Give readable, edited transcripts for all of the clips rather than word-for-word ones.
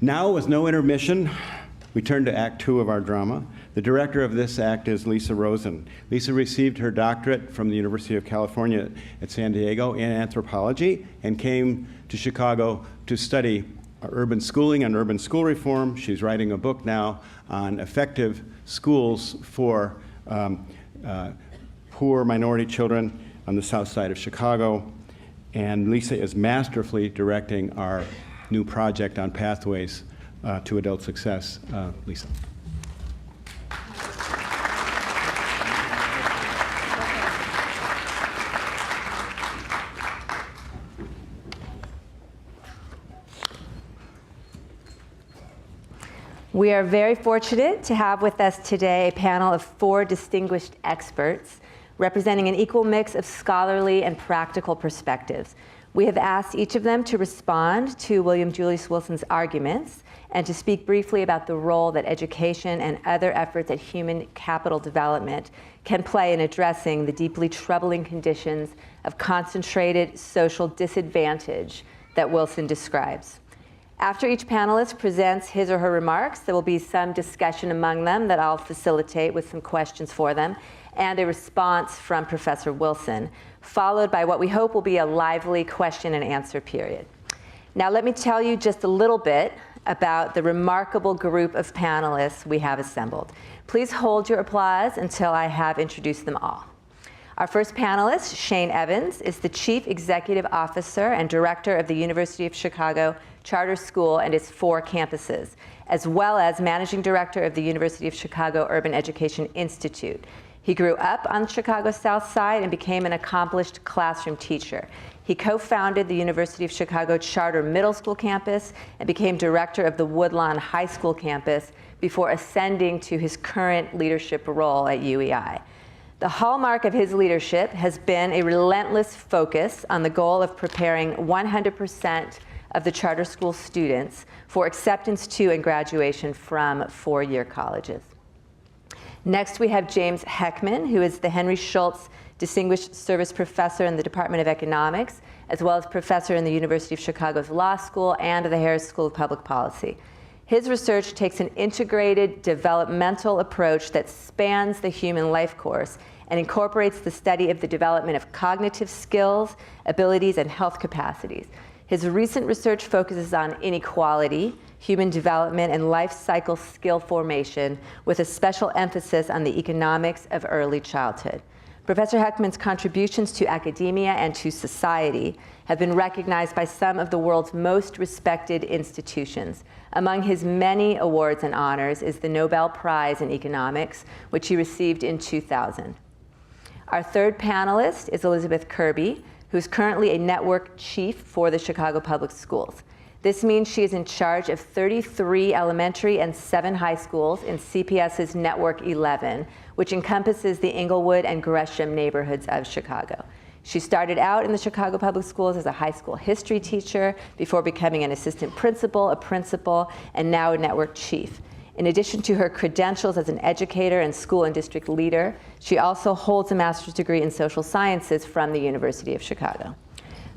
Now, with no intermission, we turn to Act 2 of our drama. The director of this act is Lisa Rosen. Lisa received her doctorate from the University of California at San Diego in anthropology and came to Chicago to study urban schooling and urban school reform. She's writing a book now on effective schools for poor minority children on the south side of Chicago. And Lisa is masterfully directing our new project on pathways to adult success. Lisa. We are very fortunate to have with us today a panel of 4 distinguished experts representing an equal mix of scholarly and practical perspectives. We have asked each of them to respond to William Julius Wilson's arguments and to speak briefly about the role that education and other efforts at human capital development can play in addressing the deeply troubling conditions of concentrated social disadvantage that Wilson describes. After each panelist presents his or her remarks, there will be some discussion among them that I'll facilitate with some questions for them, and a response from Professor Wilson, followed by what we hope will be a lively question and answer period. Now, let me tell you just a little bit about the remarkable group of panelists we have assembled. Please hold your applause until I have introduced them all. Our first panelist, Shane Evans, is the Chief Executive Officer and Director of the University of Chicago Charter School and its 4 campuses, as well as Managing Director of the University of Chicago Urban Education Institute. He grew up on Chicago's South Side and became an accomplished classroom teacher. He co-founded the University of Chicago Charter Middle School campus and became director of the Woodlawn High School campus before ascending to his current leadership role at UEI. The hallmark of his leadership has been a relentless focus on the goal of preparing 100% of the charter school students for acceptance to and graduation from 4-year colleges. Next, we have James Heckman, who is the Henry Schultz Distinguished Service Professor in the Department of Economics, as well as professor in the University of Chicago's Law School and the Harris School of Public Policy. His research takes an integrated developmental approach that spans the human life course and incorporates the study of the development of cognitive skills, abilities, and health capacities. His recent research focuses on inequality, human development, and life cycle skill formation, with a special emphasis on the economics of early childhood. Professor Heckman's contributions to academia and to society have been recognized by some of the world's most respected institutions. Among his many awards and honors is the Nobel Prize in Economics, which he received in 2000. Our third panelist is Elizabeth Kirby, who's currently a network chief for the Chicago Public Schools. This means she is in charge of 33 elementary and 7 high schools in CPS's Network 11, which encompasses the Englewood and Gresham neighborhoods of Chicago. She started out in the Chicago Public Schools as a high school history teacher before becoming an assistant principal, a principal, and now a network chief. In addition to her credentials as an educator and school and district leader, she also holds a master's degree in social sciences from the University of Chicago.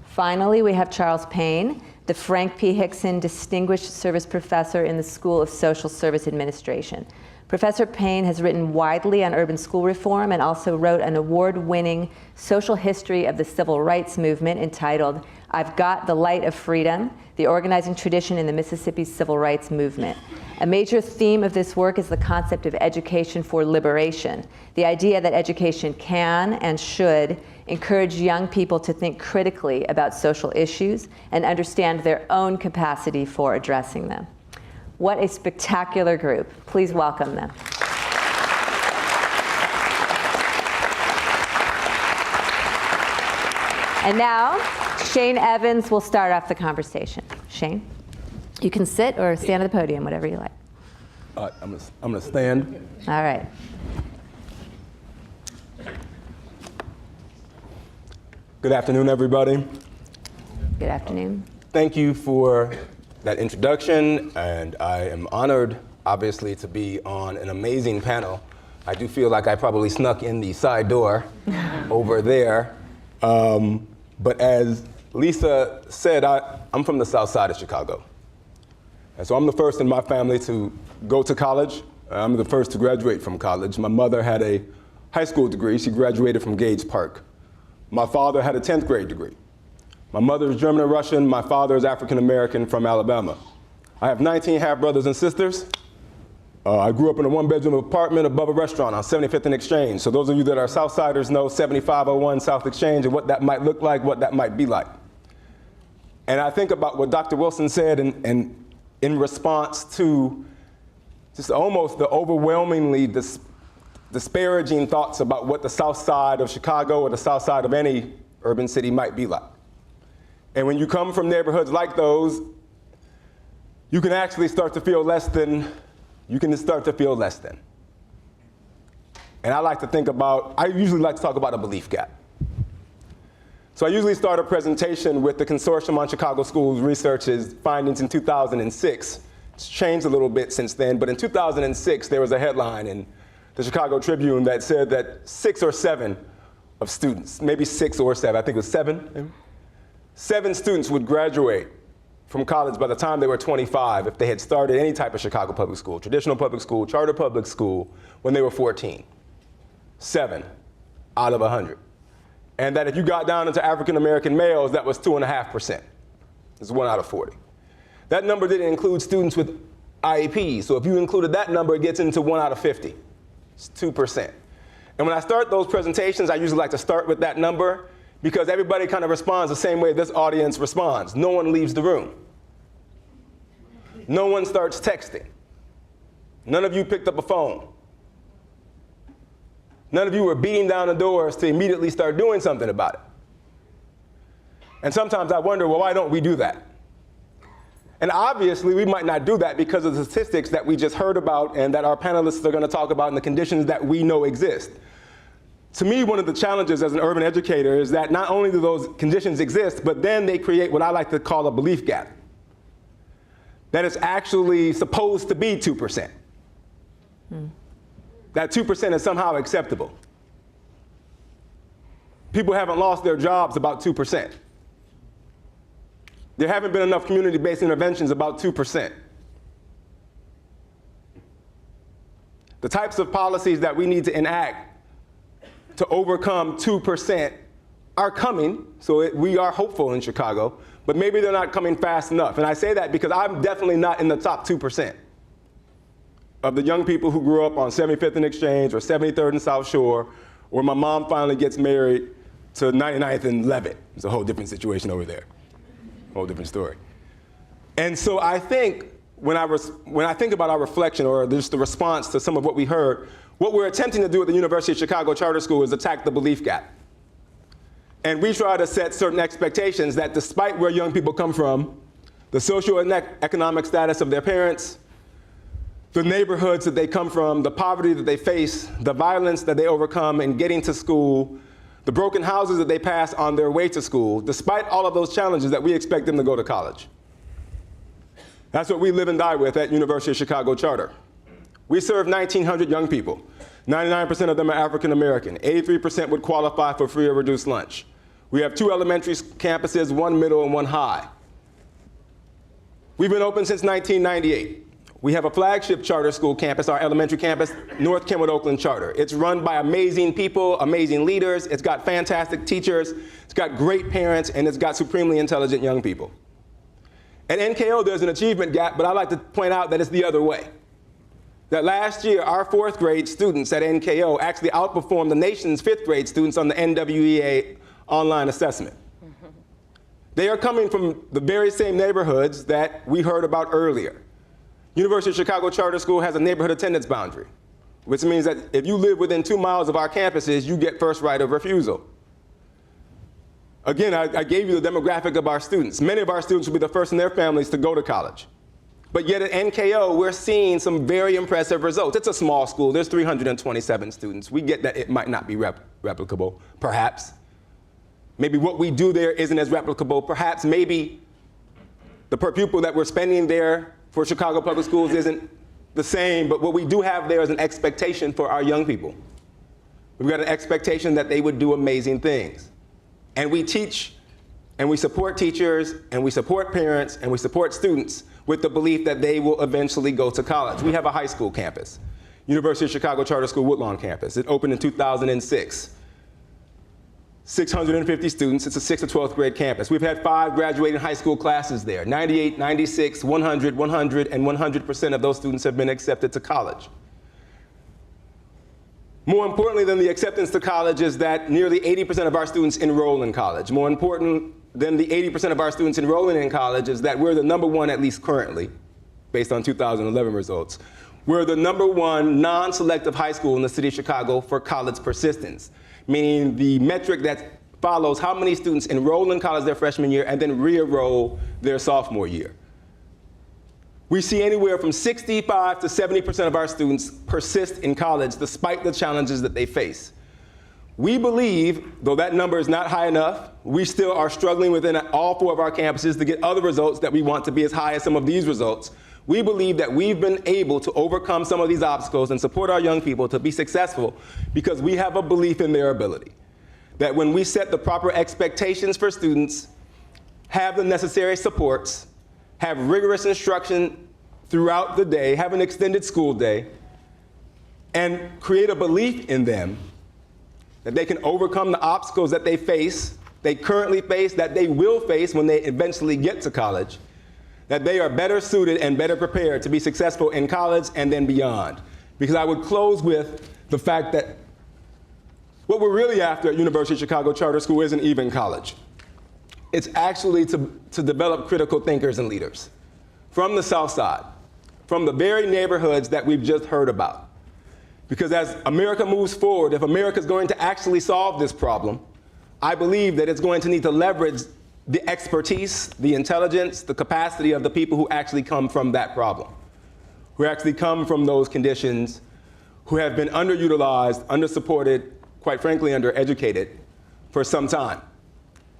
Finally, we have Charles Payne, the Frank P. Hickson Distinguished Service Professor in the School of Social Service Administration. Professor Payne has written widely on urban school reform and also wrote an award-winning social history of the civil rights movement entitled "I've Got the Light of Freedom: The Organizing Tradition in the Mississippi Civil Rights Movement." A major theme of this work is the concept of education for liberation, the idea that education can and should encourage young people to think critically about social issues and understand their own capacity for addressing them. What a spectacular group. Please welcome them. And now, Shane Evans will start off the conversation. Shane, you can sit or stand at the podium, whatever you like. I'm gonna stand. All right. Good afternoon, everybody. Good afternoon. Thank you for that introduction, and I am honored, obviously, to be on an amazing panel. I do feel like I probably snuck in the side door over there. But as Lisa said, I'm from the south side of Chicago. And so I'm the first in my family to go to college. I'm the first to graduate from college. My mother had a high school degree. She graduated from Gage Park. My father had a 10th grade degree. My mother is German and Russian. My father is African American from Alabama. I have 19 half-brothers and sisters. I grew up in a one-bedroom apartment above a restaurant on 75th and Exchange. So those of you that are Southsiders know 7501 South Exchange and what that might look like, what that might be like. And I think about what Dr. Wilson said in response to just almost the overwhelmingly disparaging thoughts about what the South Side of Chicago or the South Side of any urban city might be like. And when you come from neighborhoods like those, you can actually start to feel less than. And I usually like to talk about a belief gap. So I usually start a presentation with the Consortium on Chicago Schools Research's findings in 2006. It's changed a little bit since then, but in 2006, there was a headline in the Chicago Tribune that said that 6 or 7 of students, maybe 6 or 7, I think it was 7, maybe? 7 students would graduate from college by the time they were 25 if they had started any type of Chicago public school, traditional public school, charter public school, when they were 14. 7 out of 100. And that if you got down into African American males, that was 2.5%. It's 1 out of 40. That number didn't include students with IEPs, so if you included that number, it gets into 1 out of 50. It's 2%. And when I start those presentations, I usually like to start with that number, because everybody kind of responds the same way this audience responds. No one leaves the room. No one starts texting. None of you picked up a phone. None of you were beating down the doors to immediately start doing something about it. And sometimes I wonder, well, why don't we do that? And obviously, we might not do that because of the statistics that we just heard about and that our panelists are going to talk about and the conditions that we know exist. To me, one of the challenges as an urban educator is that not only do those conditions exist, but then they create what I like to call a belief gap. That it's actually supposed to be 2%. That 2% is somehow acceptable. People haven't lost their jobs about 2%. There haven't been enough community-based interventions about 2%. The types of policies that we need to enact to overcome 2% are coming, so we are hopeful in Chicago, but maybe they're not coming fast enough. And I say that because I'm definitely not in the top 2% of the young people who grew up on 75th and Exchange or 73rd and South Shore, or my mom finally gets married to 99th and Levitt. It's a whole different situation over there, whole different story. And so I think when I think about our reflection or just the response to some of what we heard, what we're attempting to do at the University of Chicago Charter School is attack the belief gap. And we try to set certain expectations that despite where young people come from, the socioeconomic status of their parents, the neighborhoods that they come from, the poverty that they face, the violence that they overcome in getting to school, the broken houses that they pass on their way to school, despite all of those challenges, that we expect them to go to college. That's what we live and die with at University of Chicago Charter. We serve 1,900 young people. 99% of them are African American. 83% would qualify for free or reduced lunch. We have 2 elementary campuses, 1 middle and 1 high. We've been open since 1998. We have a flagship charter school campus, our elementary campus, North Kenwood Oakland Charter. It's run by amazing people, amazing leaders. It's got fantastic teachers. It's got great parents, and it's got supremely intelligent young people. At NKO, there's an achievement gap, but I like to point out that it's the other way. That last year, our 4th grade students at NKO actually outperformed the nation's 5th grade students on the NWEA online assessment. They are coming from the very same neighborhoods that we heard about earlier. University of Chicago Charter School has a neighborhood attendance boundary, which means that if you live within 2 miles of our campuses, you get first right of refusal. Again, I gave you the demographic of our students. Many of our students will be the first in their families to go to college. But yet at NKO, we're seeing some very impressive results. It's a small school. There's 327 students. We get that it might not be replicable, perhaps. Maybe what we do there isn't as replicable. Perhaps maybe the per pupil that we're spending there for Chicago Public Schools isn't the same, but what we do have there is an expectation for our young people. We've got an expectation that they would do amazing things. And we teach and we support teachers, and we support parents, and we support students with the belief that they will eventually go to college. We have a high school campus, University of Chicago Charter School Woodlawn campus. It opened in 2006. 650 students. It's a 6th to 12th grade campus. We've had 5 graduating high school classes there. 98, 96, 100, 100, and 100% of those students have been accepted to college. More importantly than the acceptance to college is that nearly 80% of our students enroll in college. More important than the 80% of our students enrolling in college is that we're the #1, at least currently, based on 2011 results. We're the #1 non-selective high school in the city of Chicago for college persistence, meaning the metric that follows how many students enroll in college their freshman year and then re-enroll their sophomore year. We see anywhere from 65 to 70% of our students persist in college despite the challenges that they face. We believe, though that number is not high enough, we still are struggling within all 4 of our campuses to get other results that we want to be as high as some of these results. We believe that we've been able to overcome some of these obstacles and support our young people to be successful because we have a belief in their ability. That when we set the proper expectations for students, have the necessary supports, have rigorous instruction throughout the day, have an extended school day, and create a belief in them that they can overcome the obstacles that they currently face, that they will face when they eventually get to college, that they are better suited and better prepared to be successful in college and then beyond. Because I would close with the fact that what we're really after at University of Chicago Charter School isn't even college. It's actually to develop critical thinkers and leaders from the South Side, from the very neighborhoods that we've just heard about. Because as America moves forward, if America is going to actually solve this problem, I believe that it's going to need to leverage the expertise, the intelligence, the capacity of the people who actually come from that problem, who actually come from those conditions, who have been underutilized, undersupported, quite frankly, undereducated for some time.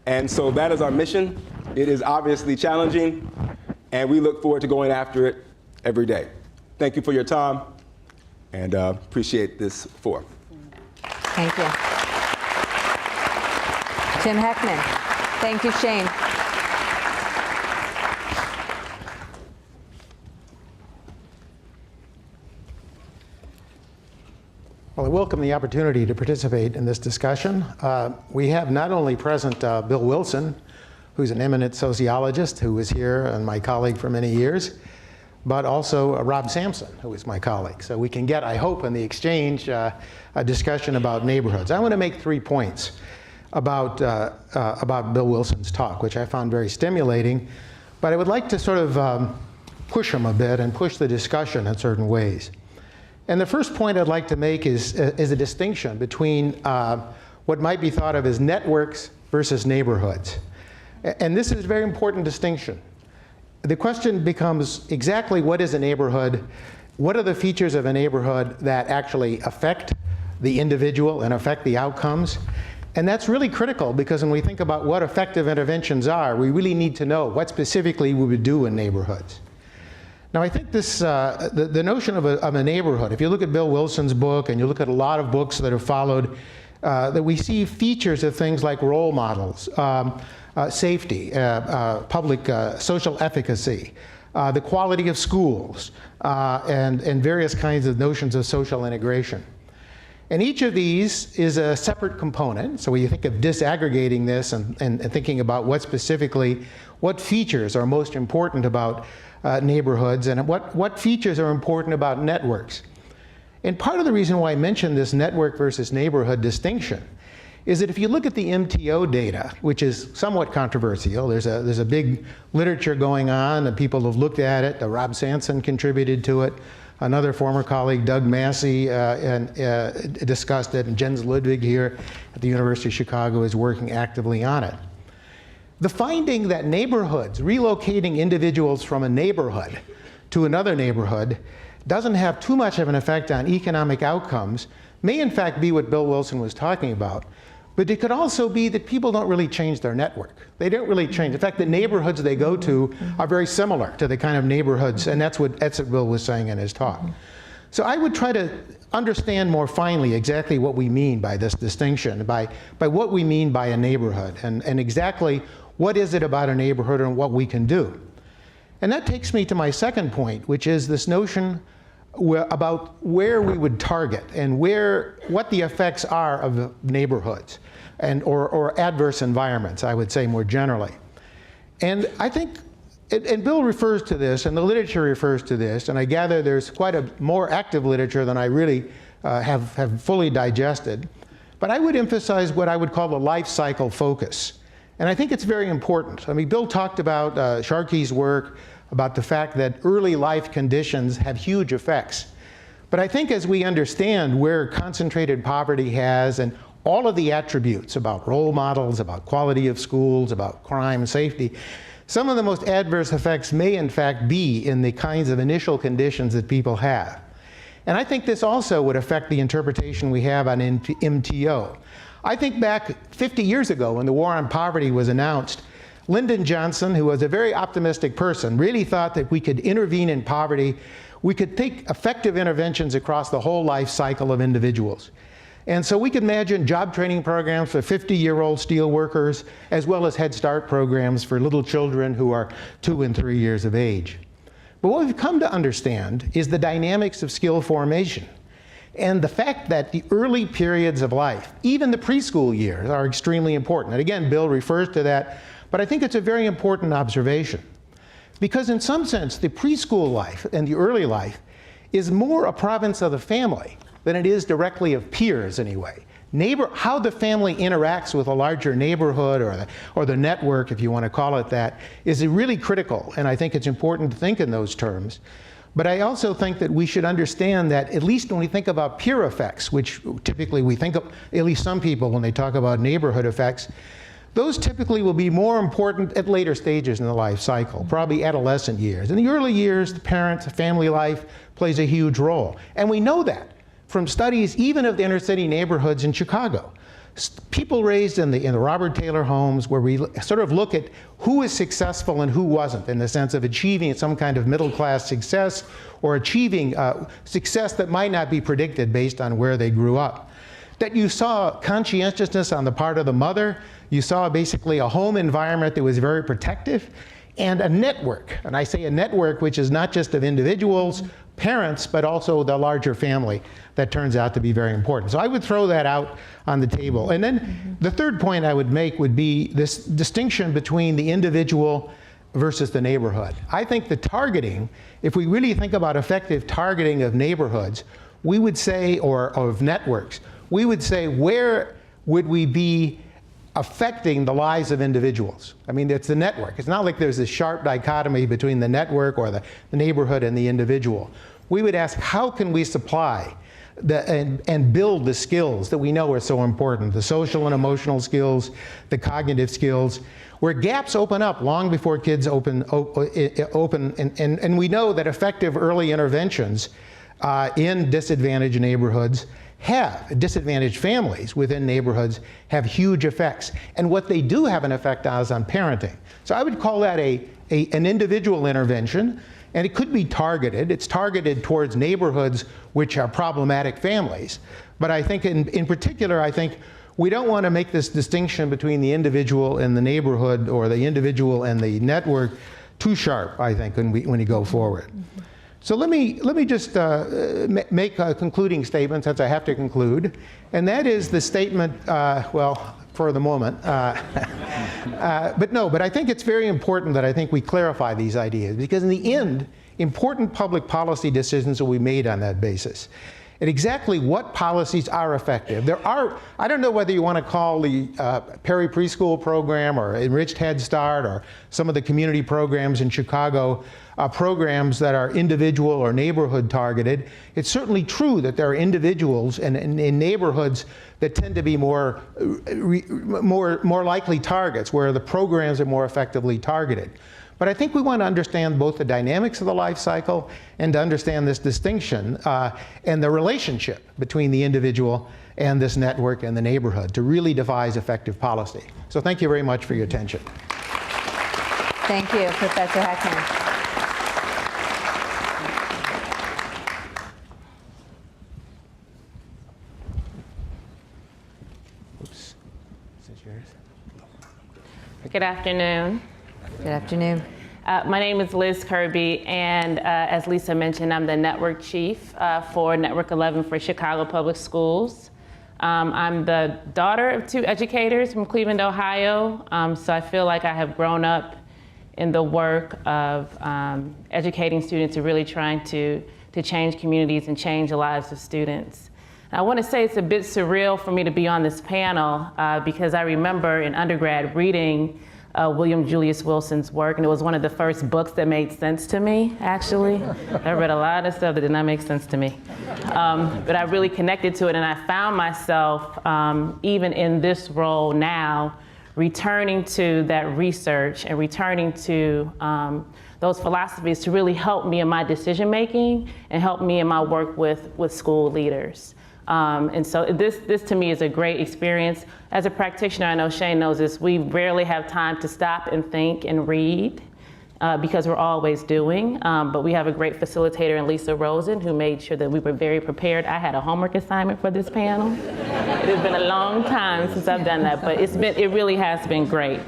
And so that is our mission. It is obviously challenging, and we look forward to going after it every day. Thank you for your time, and appreciate this forum. Thank you. Jim Heckman. Thank you, Shane. Well, I welcome the opportunity to participate in this discussion. We have not only present Bill Wilson, who's an eminent sociologist who was here and my colleague for many years, but also Rob Sampson, who is my colleague. So we can get, I hope, in the exchange, a discussion about neighborhoods. I want to make 3 points about Bill Wilson's talk, which I found very stimulating, but I would like to sort of push him a bit and push the discussion in certain ways. And the first point I'd like to make is a distinction between what might be thought of as networks versus neighborhoods. And this is a very important distinction. The question becomes exactly what is a neighborhood? What are the features of a neighborhood that actually affect the individual and affect the outcomes? And that's really critical because when we think about what effective interventions are, we really need to know what specifically we would do in neighborhoods. Now, I think this, the notion of a neighborhood, if you look at Bill Wilson's book and you look at a lot of books that have followed, that we see features of things like role models, safety, public social efficacy, the quality of schools, and various kinds of notions of social integration. And each of these is a separate component. So when you think of disaggregating this and thinking about what features are most important about neighborhoods and what features are important about networks. And part of the reason why I mentioned this network versus neighborhood distinction is that if you look at the MTO data, which is somewhat controversial, there's a big literature going on and people have looked at it. Rob Sampson contributed to it. Another former colleague, Doug Massey, discussed it, and Jens Ludwig here at the University of Chicago is working actively on it. The finding that neighborhoods, relocating individuals from a neighborhood to another neighborhood, doesn't have too much of an effect on economic outcomes may in fact be what Bill Wilson was talking about. But it could also be that people don't really change their network. They don't really change. In fact, the neighborhoods they go to are very similar to the kind of neighborhoods, and that's what Bill was saying in his talk. So I would try to understand more finely exactly what we mean by this distinction, by what we mean by a neighborhood, and exactly what is it about a neighborhood and what we can do. And that takes me to my second point, which is this notion about where we would target and what the effects are of neighborhoods or adverse environments, I would say more generally. And I think, and Bill refers to this, and the literature refers to this, and I gather there's quite a more active literature than I really have fully digested. But I would emphasize what I would call the life cycle focus. And I think it's very important. I mean, Bill talked about Sharkey's work, about the fact that early life conditions have huge effects. But I think as we understand where concentrated poverty has and all of the attributes about role models, about quality of schools, about crime, safety, some of the most adverse effects may in fact be in the kinds of initial conditions that people have. And I think this also would affect the interpretation we have on MTO. I think back 50 years ago when the War on Poverty was announced, Lyndon Johnson, who was a very optimistic person, really thought that we could intervene in poverty. We could take effective interventions across the whole life cycle of individuals. And so we could imagine job training programs for 50-year-old steel workers, as well as Head Start programs for little children who are 2 and 3 years of age. But what we've come to understand is the dynamics of skill formation and the fact that the early periods of life, even the preschool years, are extremely important. And again, Bill refers to that, but I think it's a very important observation. Because in some sense, the preschool life and the early life is more a province of the family than it is directly of peers anyway. How the family interacts with a larger neighborhood or the network, if you want to call it that, is really critical, and I think it's important to think in those terms. But I also think that we should understand that at least when we think about peer effects, which typically we think of, at least some people when they talk about neighborhood effects, those typically will be more important at later stages in the life cycle, probably adolescent years. In the early years, the parents, the family life plays a huge role. And we know that from studies even of the inner city neighborhoods in Chicago. People raised in the Robert Taylor homes, where we sort of look at who is successful and who wasn't, in the sense of achieving some kind of middle class success or achieving success that might not be predicted based on where they grew up. That you saw conscientiousness on the part of the mother, you saw basically a home environment that was very protective, and a network. And I say a network which is not just of individuals, parents, but also the larger family that turns out to be very important. So I would throw that out on the table. And then the third point I would make would be this distinction between the individual versus the neighborhood. I think the targeting, if we really think about effective targeting of neighborhoods, we would say, or of networks, we would say, where would we be affecting the lives of individuals? I mean, it's the network. It's not like there's a sharp dichotomy between the network or the neighborhood and the individual. We would ask, how can we supply and build the skills that we know are so important, the social and emotional skills, the cognitive skills, where gaps open up long before kids open, and we know that effective early interventions in disadvantaged neighborhoods disadvantaged families within neighborhoods have huge effects. And what they do have an effect on is on parenting. So I would call that an individual intervention, and it could be targeted. It's targeted towards neighborhoods which are problematic families. But I think in particular, I think we don't want to make this distinction between the individual and the neighborhood or the individual and the network too sharp, I think, when we go forward. So let me just make a concluding statement, since I have to conclude, and that is the statement, well, for the moment, but I think it's very important that I think we clarify these ideas, because in the end, important public policy decisions will be made on that basis. And exactly what policies are effective. There are, I don't know whether you want to call the Perry Preschool program or Enriched Head Start or some of the community programs in Chicago programs that are individual or neighborhood targeted. It's certainly true that there are individuals and in neighborhoods that tend to be more likely targets, where the programs are more effectively targeted. But I think we want to understand both the dynamics of the life cycle and to understand this distinction and the relationship between the individual and this network and the neighborhood to really devise effective policy. So thank you very much for your attention. Thank you, Professor Heckman. Good afternoon. Good afternoon. My name is Liz Kirby, and as Lisa mentioned, I'm the network chief for Network 11 for Chicago Public Schools. I'm the daughter of 2 educators from Cleveland, Ohio, so I feel like I have grown up in the work of educating students and really trying to change communities and change the lives of students. And I want to say it's a bit surreal for me to be on this panel because I remember in undergrad reading William Julius Wilson's work, and it was one of the first books that made sense to me, actually. I read a lot of stuff that did not make sense to me. But I really connected to it, and I found myself, even in this role now, returning to that research and returning to those philosophies to really help me in my decision making and help me in my work with school leaders. And so this to me is a great experience. As a practitioner, I know Shane knows this, we rarely have time to stop and think and read because we're always doing. But we have a great facilitator in Lisa Rosen who made sure that we were very prepared. I had a homework assignment for this panel. It has been a long time since I've done that, but it really has been great.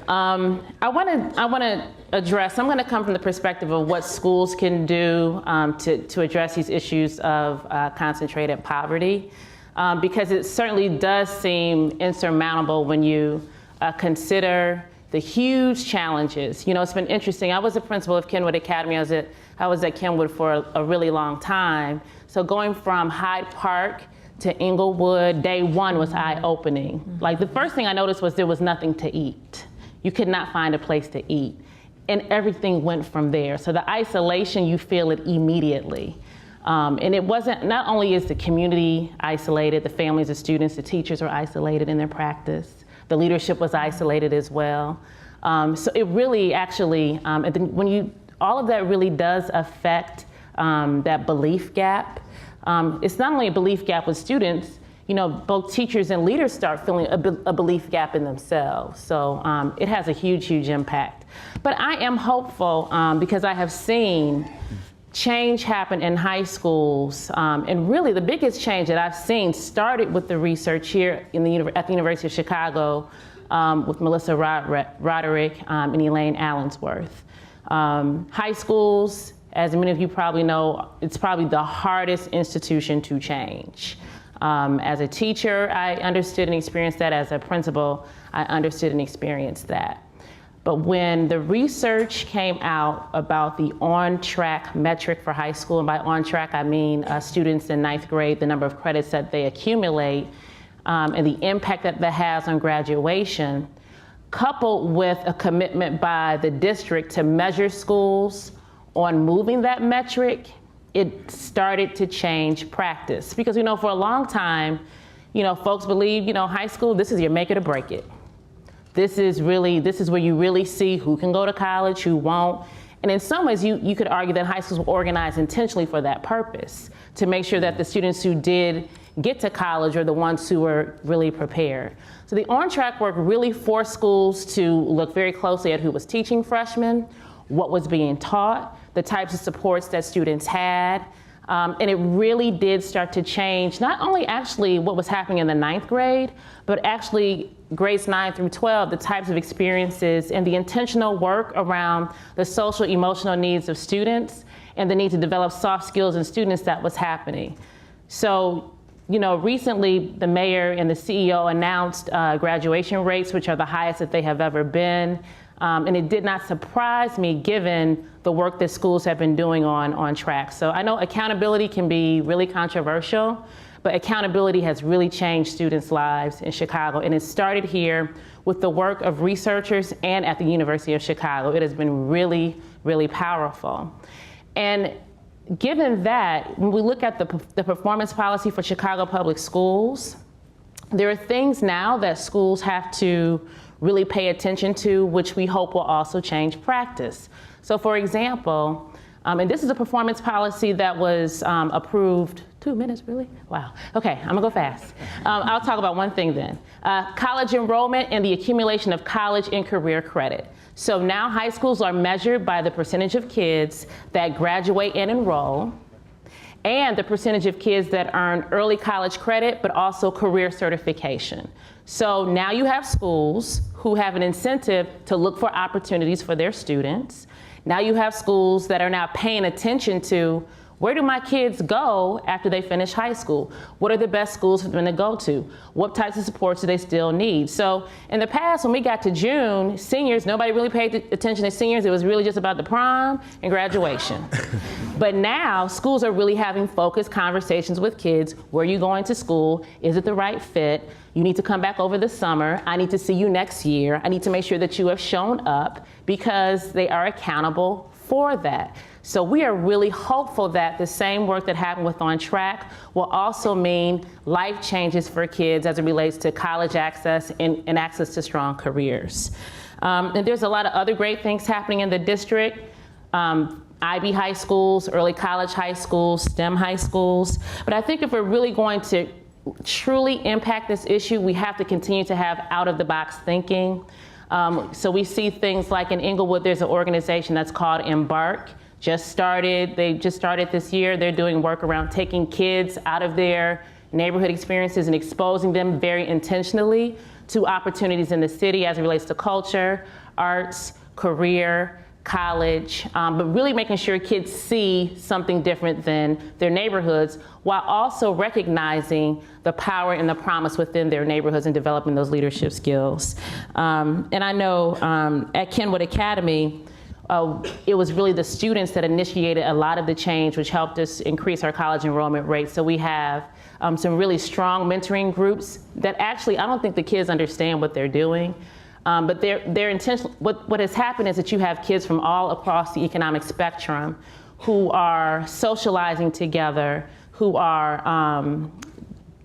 I want to address, I'm going to come from the perspective of what schools can do to address these issues of concentrated poverty, because it certainly does seem insurmountable when you consider the huge challenges. You know, it's been interesting. I was a principal of Kenwood Academy. I was at Kenwood for a really long time. So going from Hyde Park to Inglewood, day one was eye-opening. Like, the first thing I noticed was there was nothing to eat. You could not find a place to eat. And everything went from there. So the isolation, you feel it immediately. And it wasn't, not only is the community isolated, the families, the students, the teachers are isolated in their practice. The leadership was isolated as well. So it really actually, all of that really does affect that belief gap. It's not only a belief gap with students, you know, both teachers and leaders start feeling a belief gap in themselves. So it has a huge, huge impact. But I am hopeful because I have seen change happen in high schools. And really the biggest change that I've seen started with the research here at the University of Chicago with Melissa Roderick and Elaine Allensworth. High schools, as many of you probably know, it's probably the hardest institution to change. As a teacher, I understood and experienced that. As a principal, I understood and experienced that. But when the research came out about the on-track metric for high school, and by on-track I mean students in 9th grade, the number of credits that they accumulate, and the impact that that has on graduation, coupled with a commitment by the district to measure schools on moving that metric, it started to change practice. Because, you know, for a long time, you know, folks believe, you know, high school, this is your make it or break it. This is where you really see who can go to college, who won't. And in some ways, you could argue that high schools were organized intentionally for that purpose, to make sure that the students who did get to college are the ones who were really prepared. So the on-track work really forced schools to look very closely at who was teaching freshmen, what was being taught, the types of supports that students had. And it really did start to change, not only actually what was happening in the 9th grade, but actually grades 9 through 12, the types of experiences and the intentional work around the social, emotional needs of students and the need to develop soft skills in students that was happening. So, you know, recently the mayor and the CEO announced graduation rates, which are the highest that they have ever been. And it did not surprise me given the work that schools have been doing on track. So I know accountability can be really controversial, but accountability has really changed students' lives in Chicago. And it started here with the work of researchers and at the University of Chicago. It has been really, really powerful. And given that, when we look at the performance policy for Chicago Public Schools, there are things now that schools have to really pay attention to, which we hope will also change practice. So for example, and this is a performance policy that was approved, 2 minutes, really? Wow, okay, I'm gonna go fast. I'll talk about one thing then. College enrollment and the accumulation of college and career credit. So now high schools are measured by the percentage of kids that graduate and enroll, and the percentage of kids that earn early college credit, but also career certification. So now you have schools who have an incentive to look for opportunities for their students. Now you have schools that are now paying attention to, where do my kids go after they finish high school? What are the best schools for them to go to? What types of supports do they still need? So in the past, when we got to June, seniors, nobody really paid attention to seniors. It was really just about the prom and graduation. But now schools are really having focused conversations with kids. Where are you going to school? Is it the right fit? You need to come back over the summer. I need to see you next year. I need to make sure that you have shown up, because they are accountable for that. So we are really hopeful that the same work that happened with On Track will also mean life changes for kids as it relates to college access and access to strong careers. And there's a lot of other great things happening in the district. IB high schools, early college high schools, STEM high schools. But I think if we're really going to truly impact this issue, we have to continue to have out-of-the-box thinking. So we see things like in Inglewood, there's an organization that's called Embark. They just started this year. They're doing work around taking kids out of their neighborhood experiences and exposing them very intentionally to opportunities in the city as it relates to culture, arts, career, college, but really making sure kids see something different than their neighborhoods, while also recognizing the power and the promise within their neighborhoods and developing those leadership skills. And I know at Kenwood Academy, it was really the students that initiated a lot of the change, which helped us increase our college enrollment rate. So we have some really strong mentoring groups that actually, I don't think the kids understand what they're doing. But they're intentional. What has happened is that you have kids from all across the economic spectrum who are socializing together, who are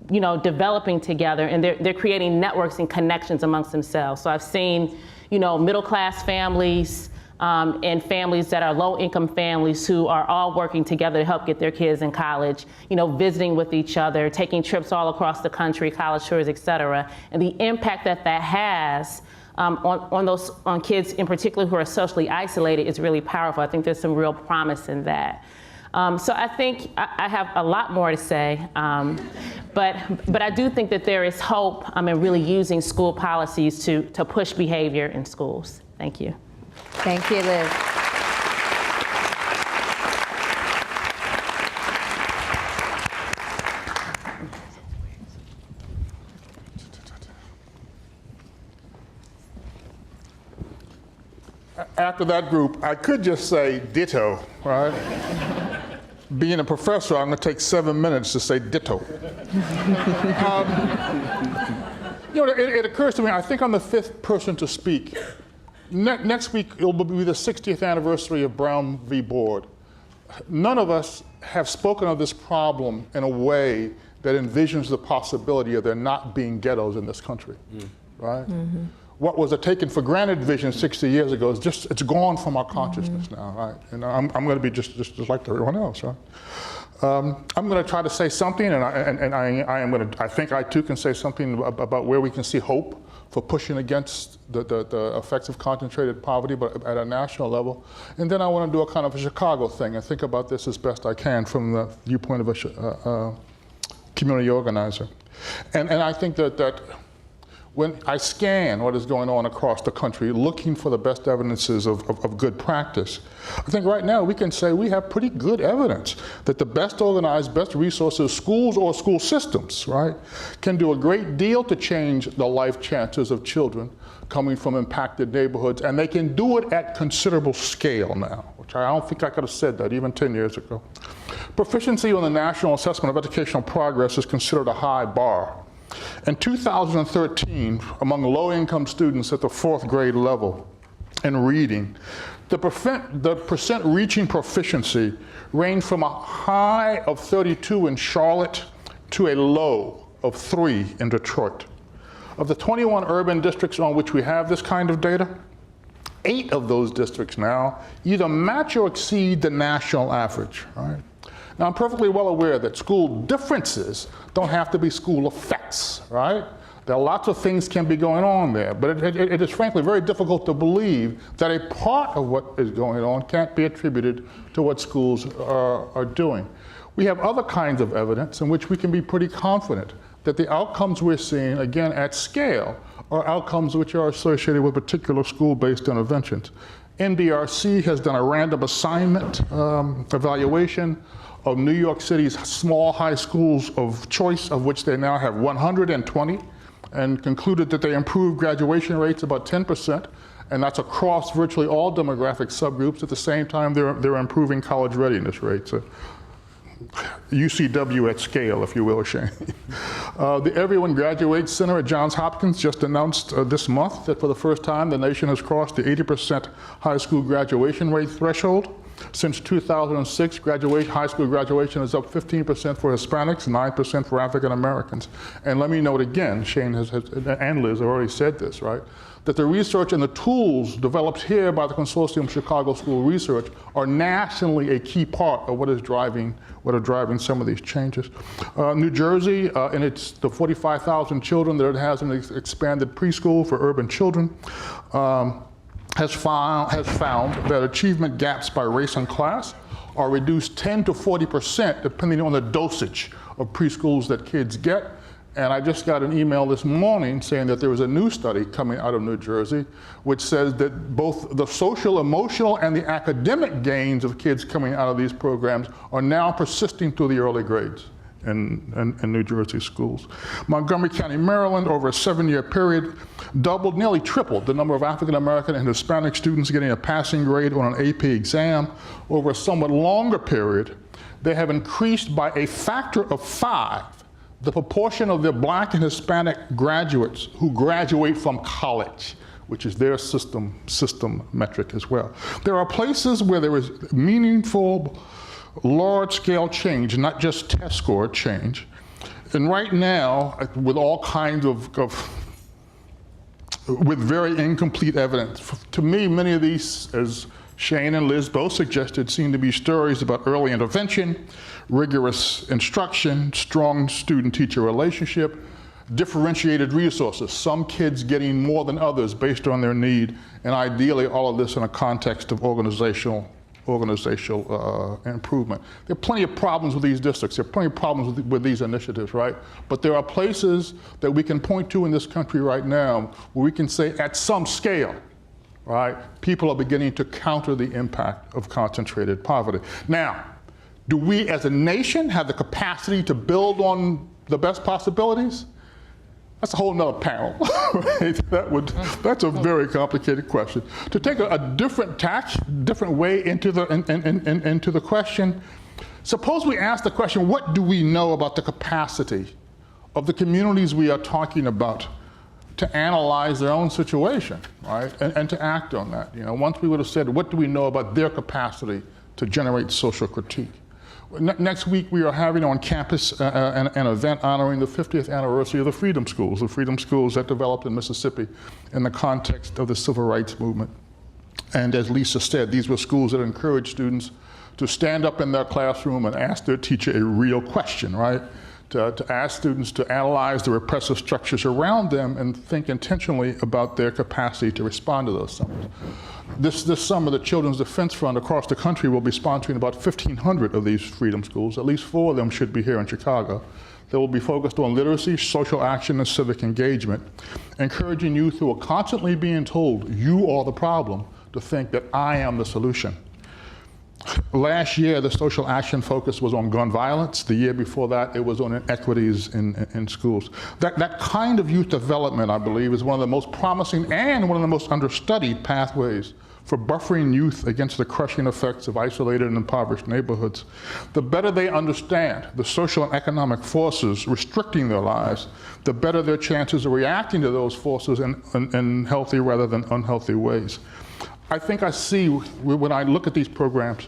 developing together, and they're creating networks and connections amongst themselves. So I've seen, middle-class families and families that are low-income families who are all working together to help get their kids in college, visiting with each other, taking trips all across the country, college tours, et cetera. And the impact that has on kids in particular who are socially isolated is really powerful. I think there's some real promise in that. So I think I have a lot more to say, but I do think that there is hope in really using school policies to push behavior in schools. Thank you. Thank you, Liz. After that group, I could just say ditto, right? Being a professor, I'm going to take 7 minutes to say ditto. It occurs to me, I think I'm the 5th person to speak. Next week, it will be the 60th anniversary of Brown v. Board. None of us have spoken of this problem in a way that envisions the possibility of there not being ghettos in this country, right? Mm-hmm. What was a taken for granted vision 60 years ago is it's gone from our consciousness now, right? And I'm going to be just like everyone else, right? I'm going to try to say something, and I think I too can say something about where we can see hope for pushing against the effects of concentrated poverty, but at a national level. And then I want to do a kind of a Chicago thing and think about this as best I can from the viewpoint of a community organizer. And I think that when I scan what is going on across the country, looking for the best evidences of good practice, I think right now we can say we have pretty good evidence that the best organized, best resources, schools or school systems, right, can do a great deal to change the life chances of children coming from impacted neighborhoods, and they can do it at considerable scale now, which I don't think I could have said that even 10 years ago. Proficiency on the National Assessment of Educational Progress is considered a high bar. In 2013, among low-income students at the 4th grade level in reading, the percent reaching proficiency ranged from a high of 32 in Charlotte to a low of 3 in Detroit. Of the 21 urban districts on which we have this kind of data, 8 of those districts now either match or exceed the national average, right? Now, I'm perfectly well aware that school differences don't have to be school effects, right? There are lots of things can be going on there, but it is frankly very difficult to believe that a part of what is going on can't be attributed to what schools are doing. We have other kinds of evidence in which we can be pretty confident that the outcomes we're seeing, again, at scale, are outcomes which are associated with particular school-based interventions. NBRC has done a random assignment evaluation of New York City's small high schools of choice, of which they now have 120, and concluded that they improved graduation rates about 10%, and that's across virtually all demographic subgroups. At the same time, they're improving college readiness rates. UCW at scale, if you will, Shane. The Everyone Graduates Center at Johns Hopkins just announced this month that for the first time the nation has crossed the 80% high school graduation rate threshold. Since 2006, high school graduation is up 15% for Hispanics, 9% for African Americans. And let me note again, Shane and Liz have already said this, right? That the research and the tools developed here by the Consortium Chicago School Research are nationally a key part of what are driving some of these changes. New Jersey, and it's the 45,000 children that it has in the expanded preschool for urban children, has found that achievement gaps by race and class are reduced 10 to 40% depending on the dosage of preschools that kids get. And I just got an email this morning saying that there was a new study coming out of New Jersey which says that both the social, emotional, and the academic gains of kids coming out of these programs are now persisting through the early grades in New Jersey schools. Montgomery County, Maryland, over a 7-year period, nearly tripled the number of African American and Hispanic students getting a passing grade on an AP exam. Over a somewhat longer period, they have increased by a factor of 5 the proportion of the Black and Hispanic graduates who graduate from college, which is their system metric as well. There are places where there is meaningful, large-scale change, not just test score change. And right now, with all kinds with very incomplete evidence, to me, many of these, as Shane and Liz both suggested, seem to be stories about early intervention, rigorous instruction, strong student-teacher relationship, differentiated resources, some kids getting more than others based on their need, and ideally all of this in a context of organizational improvement. There are plenty of problems with these districts. There are plenty of problems with these initiatives, right? But there are places that we can point to in this country right now where we can say at some scale, right, people are beginning to counter the impact of concentrated poverty. Now, do we as a nation have the capacity to build on the best possibilities? That's a whole nother panel, right? That's a very complicated question. To take a different tack, different way into the question, suppose we ask the question, what do we know about the capacity of the communities we are talking about to analyze their own situation, right? And to act on that. You know, once we would have said, what do we know about their capacity to generate social critique? Next week, we are having on campus an event honoring the 50th anniversary of the Freedom Schools that developed in Mississippi in the context of the Civil Rights Movement. And as Lisa said, these were schools that encouraged students to stand up in their classroom and ask their teacher a real question, right? To ask students to analyze the repressive structures around them and think intentionally about their capacity to respond to those summers. This summer, the Children's Defense Fund across the country will be sponsoring about 1,500 of these freedom schools. At least 4 of them should be here in Chicago. They will be focused on literacy, social action, and civic engagement, encouraging youth who are constantly being told, you are the problem, to think that I am the solution. Last year, the social action focus was on gun violence. The year before that, it was on inequities in schools. That kind of youth development, I believe, is one of the most promising and one of the most understudied pathways for buffering youth against the crushing effects of isolated and impoverished neighborhoods. The better they understand the social and economic forces restricting their lives, the better their chances of reacting to those forces in healthy rather than unhealthy ways. I think I see, when I look at these programs,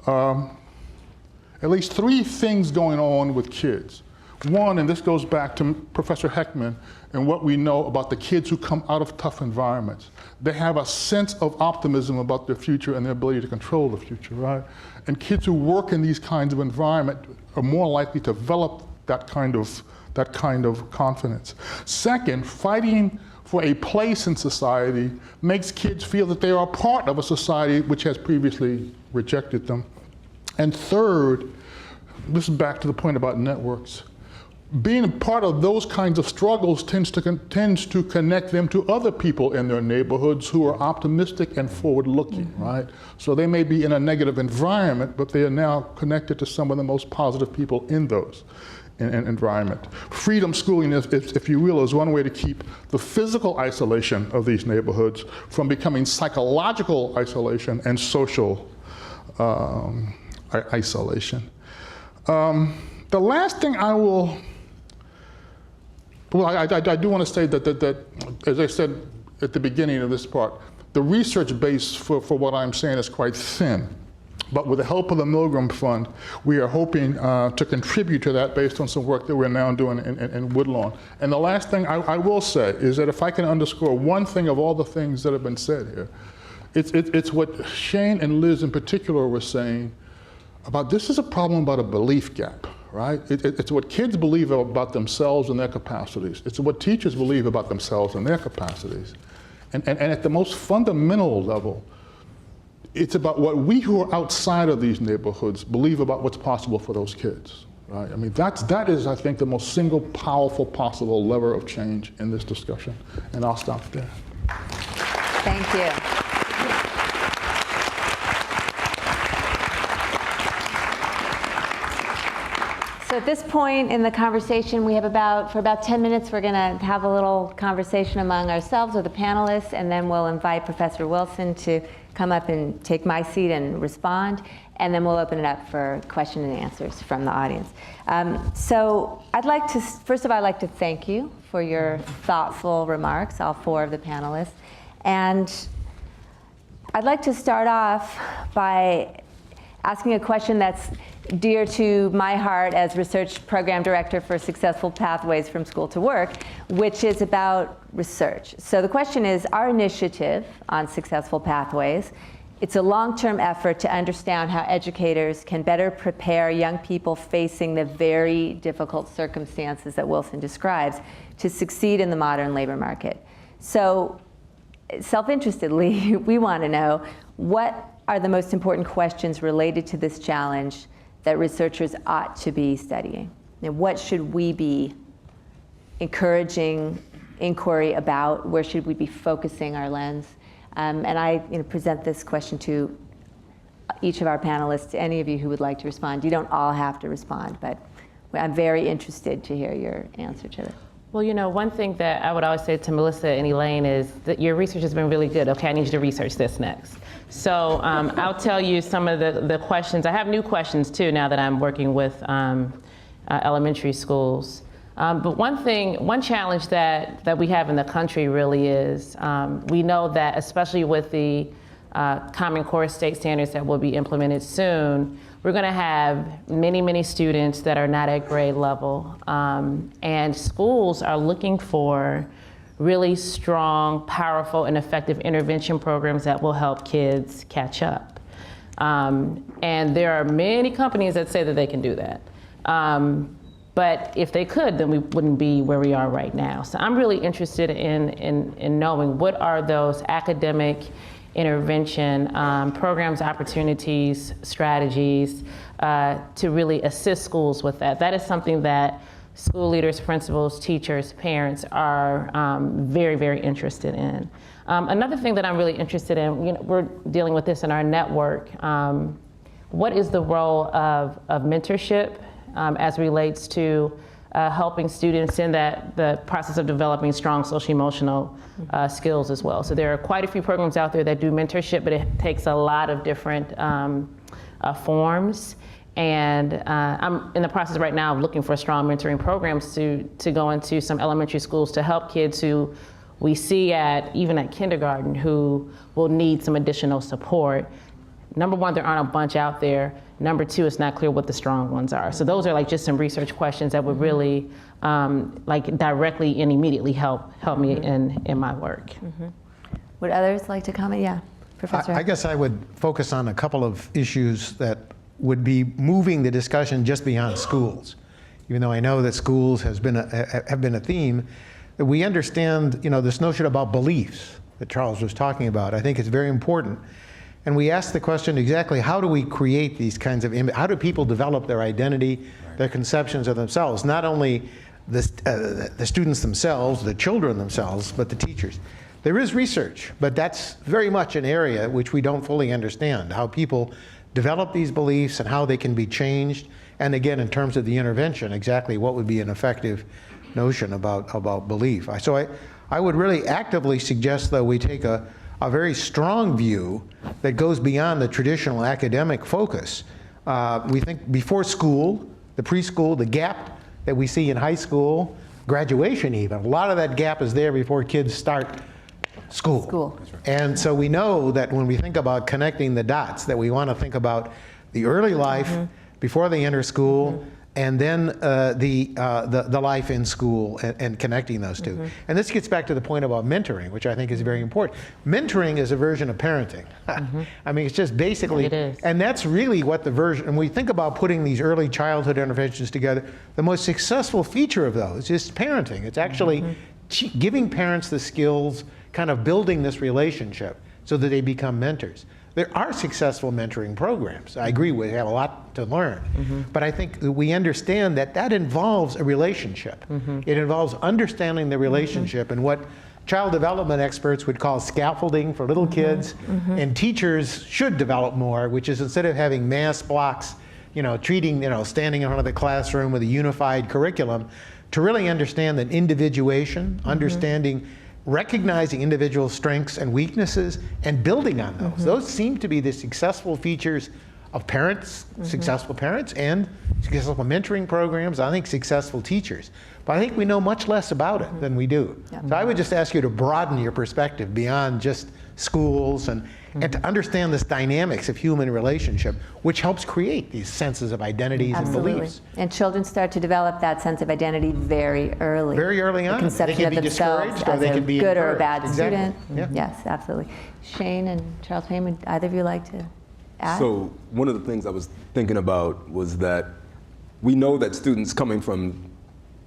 at least 3 things going on with kids. One, and this goes back to Professor Heckman and what we know about the kids who come out of tough environments. They have a sense of optimism about their future and their ability to control the future, right? And kids who work in these kinds of environments are more likely to develop that kind of confidence. Second, fighting for a place in society makes kids feel that they are part of a society which has previously rejected them. And third, this is back to the point about networks. Being a part of those kinds of struggles tends to connect them to other people in their neighborhoods who are optimistic and forward-looking, right? So they may be in a negative environment, but they are now connected to some of the most positive people in those environment. Freedom schooling, if you will, is one way to keep the physical isolation of these neighborhoods from becoming psychological isolation and social isolation. The last thing I will, well, I do want to say that, as I said at the beginning of this part, the research base for what I'm saying is quite thin. But with the help of the Milgram Fund, we are hoping to contribute to that based on some work that we're now doing in Woodlawn. And the last thing I will say is that if I can underscore one thing of all the things that have been said here, it's what Shane and Liz in particular were saying about this is a problem about a belief gap, right? It's what kids believe about themselves and their capacities. It's what teachers believe about themselves and their capacities. And at the most fundamental level, it's about what we who are outside of these neighborhoods believe about what's possible for those kids, right? I mean, that is, I think, the most single powerful possible lever of change in this discussion. And I'll stop there. Thank you. So at this point in the conversation, we have for about 10 minutes, we're going to have a little conversation among ourselves with the panelists, and then we'll invite Professor Wilson to come up and take my seat and respond, and then we'll open it up for question and answers from the audience. So first of all, I'd like to thank you for your thoughtful remarks, all four of the panelists. And I'd like to start off by asking a question that's dear to my heart as Research Program Director for Successful Pathways from School to Work, which is about research. So the question is, our initiative on Successful Pathways, it's a long-term effort to understand how educators can better prepare young people facing the very difficult circumstances that Wilson describes to succeed in the modern labor market. So self-interestedly, we want to know, what are the most important questions related to this challenge that researchers ought to be studying? And what should we be encouraging inquiry about? Where should we be focusing our lens? And I present this question to each of our panelists, any of you who would like to respond. You don't all have to respond, but I'm very interested to hear your answer to this. Well, one thing that I would always say to Melissa and Elaine is that your research has been really good. Okay, I need you to research this next. So I'll tell you some of the questions. I have new questions too now that I'm working with elementary schools. But one challenge that we have in the country really is we know that, especially with the Common Core state standards that will be implemented soon, we're going to have many students that are not at grade level. And schools are looking for really strong, powerful, and effective intervention programs that will help kids catch up. And there are many companies that say that they can do that. But if they could, then we wouldn't be where we are right now. So I'm really interested in knowing what are those academic intervention programs, opportunities, strategies to really assist schools with that. That is something that school leaders, principals, teachers, parents are very interested in. Another thing that I'm really interested in, we're dealing with this in our network. What is the role of mentorship as relates to helping students in the process of developing strong social-emotional skills as well? So there are quite a few programs out there that do mentorship, but it takes a lot of different forms. And I'm in the process right now of looking for strong mentoring programs to go into some elementary schools to help kids who we see even at kindergarten who will need some additional support. Number one, there aren't a bunch out there. Number two, it's not clear what the strong ones are. So those are just some research questions that would really directly and immediately help me in my work. Mm-hmm. Would others like to comment? Yeah, Professor. I guess I would focus on a couple of issues that would be moving the discussion just beyond schools. Even though I know that schools have been a theme, that we understand this notion about beliefs that Charles was talking about. I think it's very important. And we ask the question exactly, how do we create these kinds of how do people develop their identity, their conceptions of themselves, not only the students themselves, the children themselves, but the teachers. There is research, but that's very much an area which we don't fully understand, how people develop these beliefs and how they can be changed. And again, in terms of the intervention, exactly what would be an effective notion about belief. So I would really actively suggest, though, we take a very strong view that goes beyond the traditional academic focus. We think before school, the preschool, the gap that we see in high school, graduation even, a lot of that gap is there before kids start school. And so we know that when we think about connecting the dots, that we want to think about the early life before they enter school, and then the life in school, and connecting those two. And this gets back to the point about mentoring, which I think is very important. Mentoring is a version of parenting. I mean, it's just basically, it is. And that's really what the version, and we think about putting these early childhood interventions together, the most successful feature of those is parenting. It's actually giving parents the skills, kind of building this relationship so that they become mentors. There are successful mentoring programs. I agree, we have a lot to learn. But I think we understand that that involves a relationship. It involves understanding the relationship and what child development experts would call scaffolding for little kids, and teachers should develop more, which is instead of having mass blocks, standing in front of the classroom with a unified curriculum, to really understand that individuation, understanding, recognizing individual strengths and weaknesses and building on those. Those seem to be the successful features of parents, successful parents, and successful mentoring programs, I think successful teachers. But I think we know much less about it than we do. So I would just ask you to broaden your perspective beyond just schools and to understand this dynamics of human relationship, which helps create these senses of identities and beliefs. And children start to develop that sense of identity very early. Very early on. The conception They can of be themselves discouraged or as they a can be good or a encouraged. bad Exactly. student. Yes, absolutely. Shane and Charles Payne, would either of you like to add? So one of the things I was thinking about was that we know that students coming from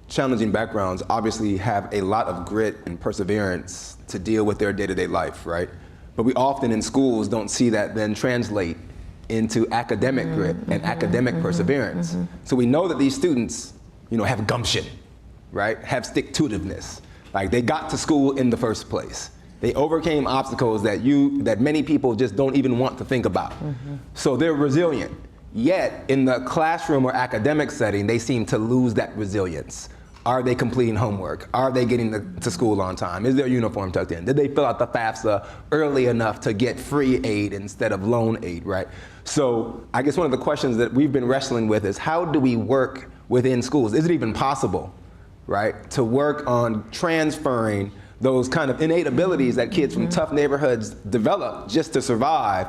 challenging backgrounds obviously have a lot of grit and perseverance to deal with their day-to-day life, right? But we often in schools don't see that then translate into academic grit and academic perseverance. So we know that these students, have gumption, right? Have stick-to-itiveness. Like they got to school in the first place. They overcame obstacles that many people just don't even want to think about. So they're resilient. Yet in the classroom or academic setting, they seem to lose that resilience. Are they completing homework? Are they getting to school on time? Is their uniform tucked in? Did they fill out the FAFSA early enough to get free aid instead of loan aid, right? So I guess one of the questions that we've been wrestling with is how do we work within schools? Is it even possible, right, to work on transferring those kind of innate abilities that kids from tough neighborhoods develop just to survive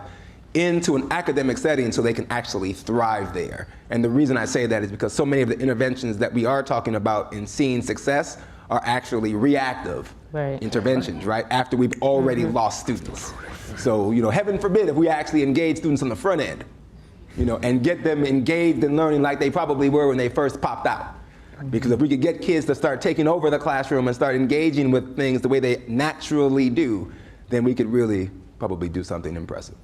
into an academic setting so they can actually thrive there? And the reason I say that is because so many of the interventions that we are talking about in seeing success are actually reactive interventions, right? After we've already lost students. So, heaven forbid if we actually engage students on the front end, and get them engaged in learning like they probably were when they first popped out. Because if we could get kids to start taking over the classroom and start engaging with things the way they naturally do, then we could really probably do something impressive.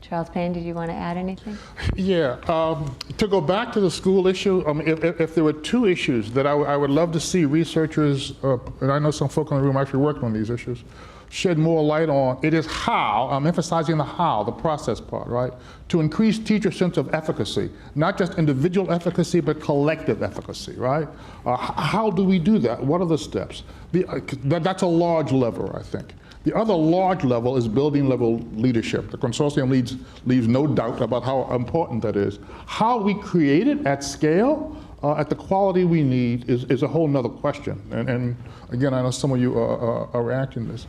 Charles Payne, did you want to add anything? Yeah, to go back to the school issue, if there were two issues that I would love to see researchers, and I know some folk in the room actually working on these issues, shed more light on, it is how, I'm emphasizing the how, the process part, right? To increase teacher sense of efficacy, not just individual efficacy, but collective efficacy, right? How do we do that? What are the steps? That's a large lever, I think. The other large level is building level leadership. The consortium leaves no doubt about how important that is. How we create it at scale, at the quality we need is a whole nother question. And again, I know some of you are reacting to this.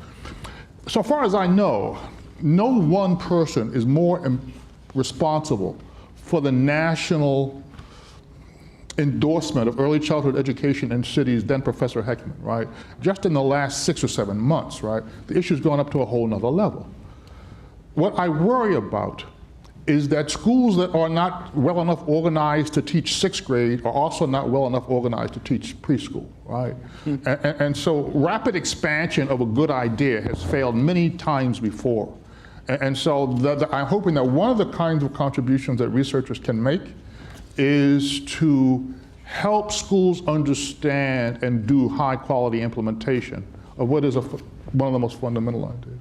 So far as I know, no one person is more responsible for the national endorsement of early childhood education in cities than Professor Heckman, right? Just in the last 6 or 7 months, right? The issue's gone up to a whole nother level. What I worry about is that schools that are not well enough organized to teach 6th grade are also not well enough organized to teach preschool, right? And so rapid expansion of a good idea has failed many times before. And so I'm hoping that one of the kinds of contributions that researchers can make is to help schools understand and do high quality implementation of what is one of the most fundamental ideas.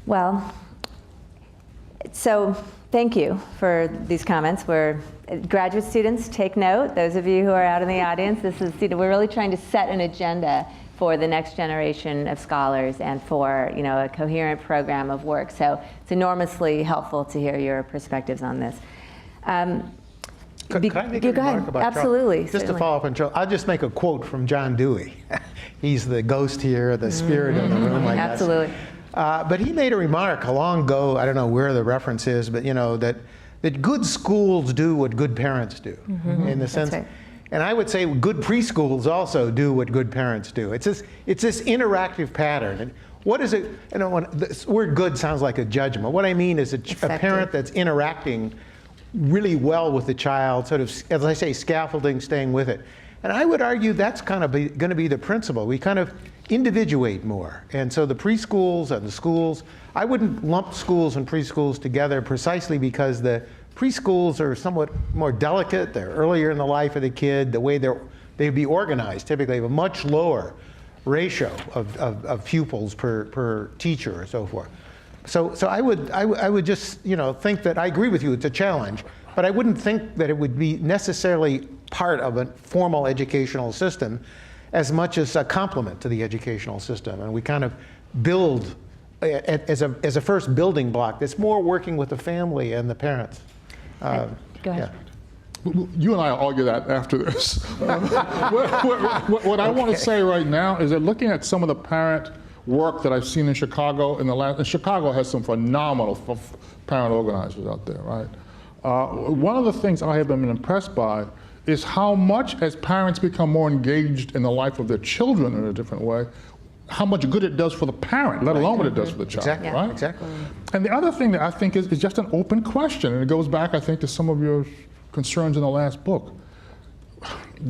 Well, so thank you for these comments. Graduate students, take note. Those of you who are out in the audience, we're really trying to set an agenda for the next generation of scholars and for a coherent program of work. So it's enormously helpful to hear your perspectives on this. Could I make a remark about Charles? Absolutely. Just certainly. to follow up on Charles, I'll just make a quote from John Dewey. He's the ghost here, the spirit in the room, I guess. Absolutely. But he made a remark long ago, I don't know where the reference is, but that good schools do what good parents do, in the sense. right. And I would say good preschools also do what good parents do. It's this interactive pattern. And what is it? This word "good" sounds like a judgment. What I mean is a parent that's interacting really well with the child, sort of, as I say, scaffolding, staying with it. And I would argue that's kind of going to be the principle. We kind of individuate more. And so the preschools and the schools, I wouldn't lump schools and preschools together precisely because the preschools are somewhat more delicate. They're earlier in the life of the kid. The way they'd be organized typically have a much lower ratio of pupils per teacher or so forth. So I would just think that I agree with you. It's a challenge, but I wouldn't think that it would be necessarily part of a formal educational system as much as a complement to the educational system. And we kind of build as a first building block. That's more working with the family and the parents. Go ahead. Yeah. You and I will argue that after this. What I want to say right now is that looking at some of the parent work that I've seen in Chicago and Chicago has some phenomenal parent organizers out there, right? One of the things I have been impressed by is how much, as parents become more engaged in the life of their children in a different way, how much good it does for the parent, let alone what it does for the child, Exactly. right? Exactly. And the other thing that I think is just an open question, and it goes back, I think, to some of your concerns in the last book.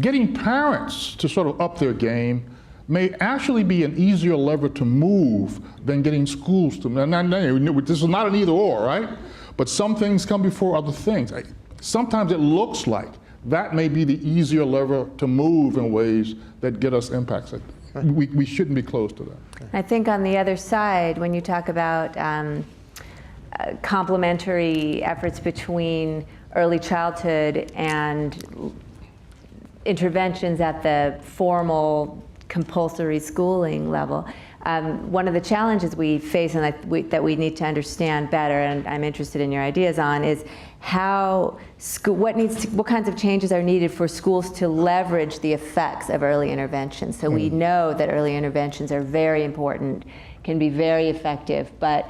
Getting parents to sort of up their game may actually be an easier lever to move than getting schools to. This is not an either or, right? But some things come before other things. Sometimes it looks like that may be the easier lever to move in ways that get us impacts. We shouldn't be close to that. I think on the other side, when you talk about complementary efforts between early childhood and interventions at the formal compulsory schooling level, one of the challenges we face and that we need to understand better, and I'm interested in your ideas on, is what kinds of changes are needed for schools to leverage the effects of early intervention. So we know that early interventions are very important, can be very effective, but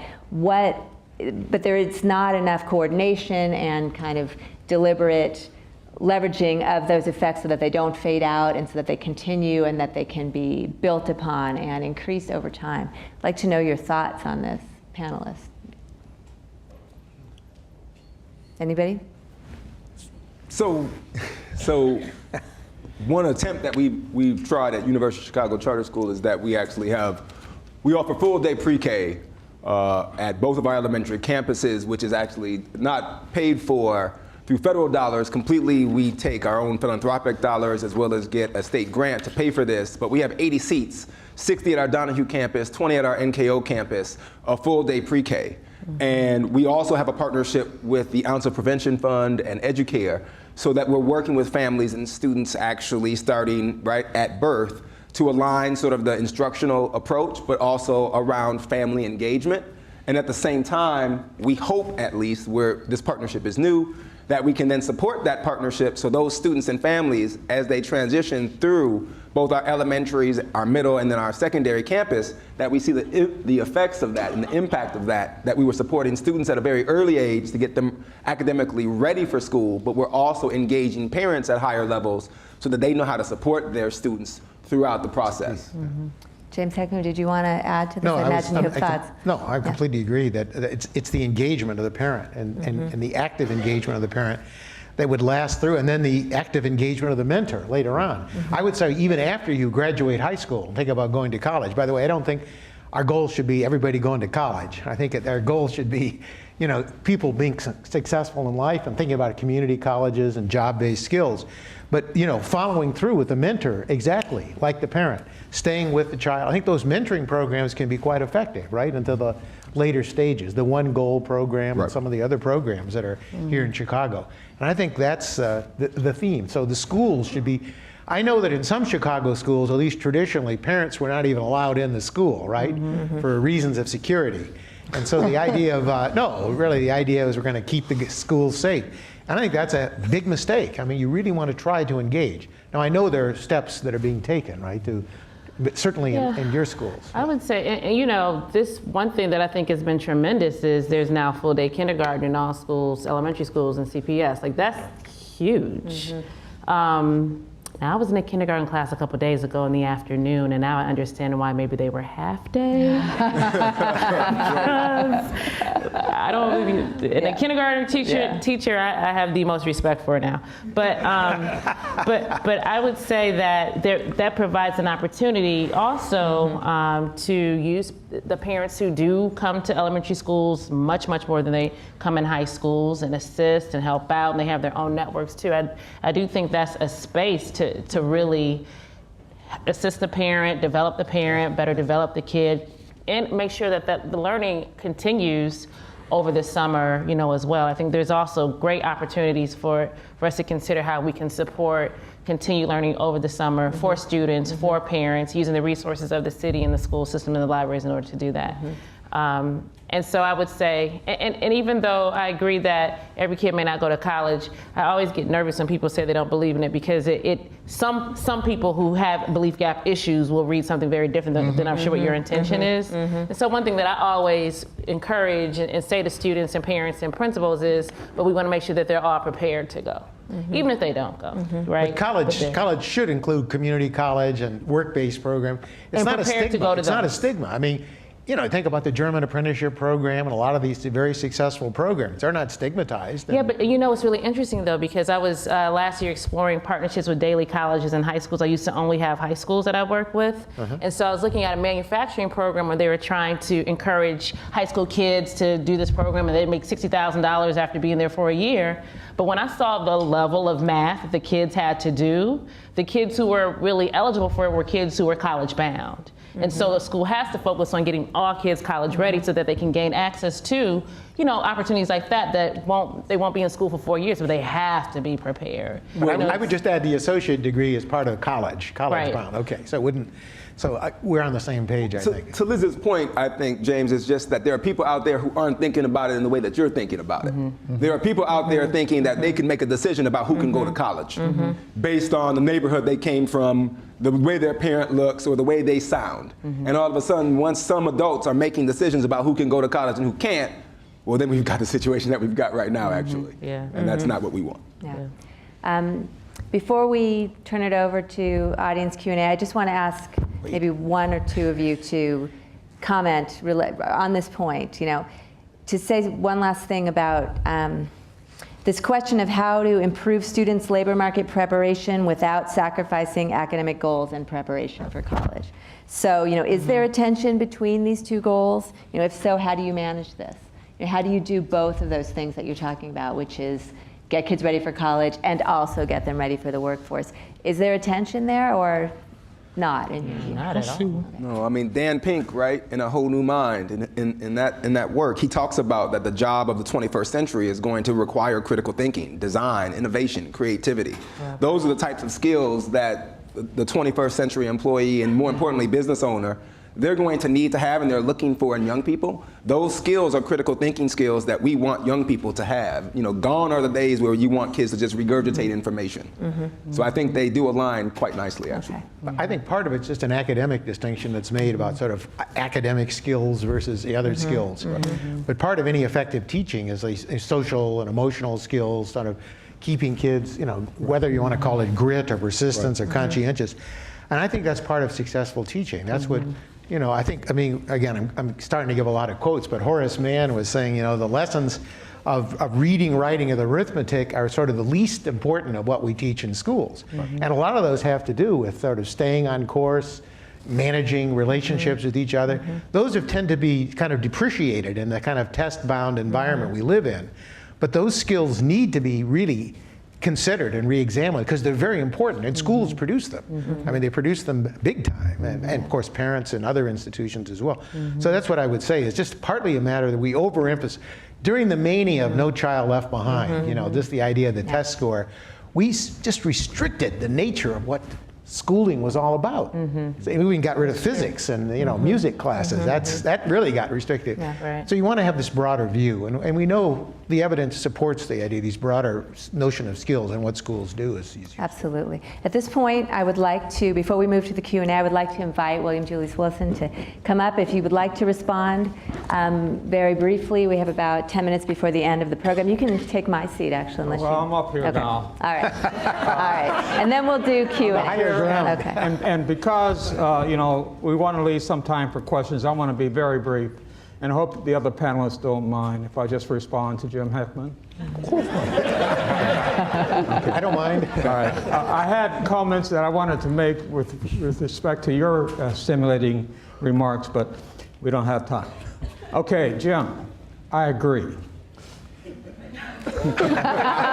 there is not enough coordination and kind of deliberate leveraging of those effects so that they don't fade out and so that they continue and that they can be built upon and increase over time. I'd like to know your thoughts on this, panelists. Anybody? So one attempt that we've tried at University of Chicago Charter School is that we offer full day pre-K at both of our elementary campuses, which is actually not paid for through federal dollars completely. We take our own philanthropic dollars as well as get a state grant to pay for this. But we have 80 seats, 60 at our Donahue campus, 20 at our NKO campus, a full day pre-K. And we also have a partnership with the Ounce of Prevention Fund and Educare so that we're working with families and students actually starting right at birth to align sort of the instructional approach, but also around family engagement. And at the same time, we hope at least, where this partnership is new, that we can then support that partnership so those students and families, as they transition through both our elementaries, our middle, and then our secondary campus, that we see the effects of that and the impact of that we were supporting students at a very early age to get them academically ready for school, but we're also engaging parents at higher levels so that they know how to support their students throughout the process. Mm-hmm. James Heckman, did you want to add to this? No, I imagine you have thoughts. I completely agree that it's the engagement of the parent and the active engagement of the parent that would last through, and then the active engagement of the mentor later on. I would say even after you graduate high school and think about going to college. By the way, I don't think our goal should be everybody going to college. I think our goal should be, people being successful in life and thinking about community colleges and job-based skills. But, following through with the mentor, exactly like the parent, staying with the child. I think those mentoring programs can be quite effective, right, into the later stages. The One Goal program and some of the other programs that are here in Chicago. And I think that's the theme. So the schools should be, I know that in some Chicago schools, at least traditionally, parents were not even allowed in the school, right, for reasons of security. And so the idea of, the idea is we're going to keep the schools safe. And I think that's a big mistake. I mean, you really want to try to engage. Now, I know there are steps that are being taken, right, but certainly in your schools. I would say, and this one thing that I think has been tremendous is there's now full day kindergarten in all schools, elementary schools, and CPS. Like, that's huge. Now, I was in a kindergarten class a couple days ago in the afternoon, and now I understand why maybe they were half day. I don't even, and a kindergarten teacher I have the most respect for now. But I would say that that provides an opportunity also to use the parents who do come to elementary schools much more than they come in high schools and assist and help out, and they have their own networks too. I do think that's a space to really assist the parent, develop the parent, better develop the kid, and make sure that the learning continues over the summer, as well. I think there's also great opportunities for us to consider how we can support continued learning over the summer for students, for parents, using the resources of the city and the school system and the libraries in order to do that. And so I would say, and even though I agree that every kid may not go to college, I always get nervous when people say they don't believe in it, because some people who have belief gap issues will read something very different than I'm sure what your intention is. And so one thing that I always encourage and say to students and parents and principals is, but we want to make sure that they're all prepared to go. Even if they don't go, right? But college should include community college and work-based program. It's not a stigma. It's not a stigma. I mean, think about the German apprenticeship program and a lot of these very successful programs. They're not stigmatized. Yeah, but it's really interesting though, because I was last year exploring partnerships with daily colleges and high schools. I used to only have high schools that I worked with. And so I was looking at a manufacturing program where they were trying to encourage high school kids to do this program, and they'd make $60,000 after being there for a year. But when I saw the level of math that the kids had to do, the kids who were really eligible for it were kids who were college bound. And so the school has to focus on getting all kids college ready so that they can gain access to, opportunities like that they won't be in school for 4 years, but they have to be prepared. Well, I would just add the associate degree as part of college bound. Okay, so we're on the same page, I think. To Liz's point, I think, James, is just that there are people out there who aren't thinking about it in the way that you're thinking about it. There are people out there thinking that they can make a decision about who can go to college based on the neighborhood they came from, the way their parent looks, or the way they sound. And all of a sudden, once some adults are making decisions about who can go to college and who can't, well, then we've got the situation that we've got right now, actually. And that's not what we want. Before we turn it over to audience Q&A, I just want to ask maybe one or two of you to comment on this point, to say one last thing about this question of how to improve students' labor market preparation without sacrificing academic goals and preparation for college. So, is there a tension between these two goals? If so, how do you manage this? How do you do both of those things that you're talking about, which is get kids ready for college and also get them ready for the workforce? Is there a tension there or not? Not at all. No, I mean, Dan Pink, right, in A Whole New Mind, in that work, he talks about that the job of the 21st century is going to require critical thinking, design, innovation, creativity. Those are the types of skills that the 21st century employee, and more importantly, business owner, they're going to need to have, and they're looking for in young people. Those skills are critical thinking skills that we want young people to have. Gone are the days where you want kids to just regurgitate information. So I think they do align quite nicely, actually. I think part of it's just an academic distinction that's made about sort of academic skills versus the other skills. But part of any effective teaching is a social and emotional skills, sort of keeping kids, whether you want to call it grit or persistence or conscientious. And I think that's part of successful teaching. That's what, again, I'm starting to give a lot of quotes, but Horace Mann was saying, the lessons of reading, writing, and arithmetic are sort of the least important of what we teach in schools. And a lot of those have to do with sort of staying on course, managing relationships with each other. Those have tend to be kind of depreciated in the kind of test-bound environment we live in. But those skills need to be really considered and re-examined because they're very important, and schools produce them. I mean, they produce them big time, and of course parents and other institutions as well. So that's what I would say, is just partly a matter that we overemphasize. During the mania of No Child Left Behind, you know, just the idea of the test score, we just restricted the nature of what schooling was all about. So we even got rid of physics and, you know, music classes. That really got restricted. Yeah, right. So you want to have this broader view, and we know the evidence supports the idea, these broader notion of skills and what schools do is easier. Absolutely. At this point, I would like to, before we move to the Q&A, I would like to invite William Julius Wilson to come up if you would like to respond very briefly. We have about 10 minutes before the end of the program. You can take my seat, actually, unless Well, I'm up here okay. now. All right. All right. And then we'll do Q&A. higher ground. Okay. And because, you know, we want to leave some time for questions, I want to be very brief. And I hope the other panelists don't mind if I just respond to Jim Heckman. I don't mind. All right. I had comments that I wanted to make with respect to your stimulating remarks, but we don't have time. Okay, Jim, I agree. That's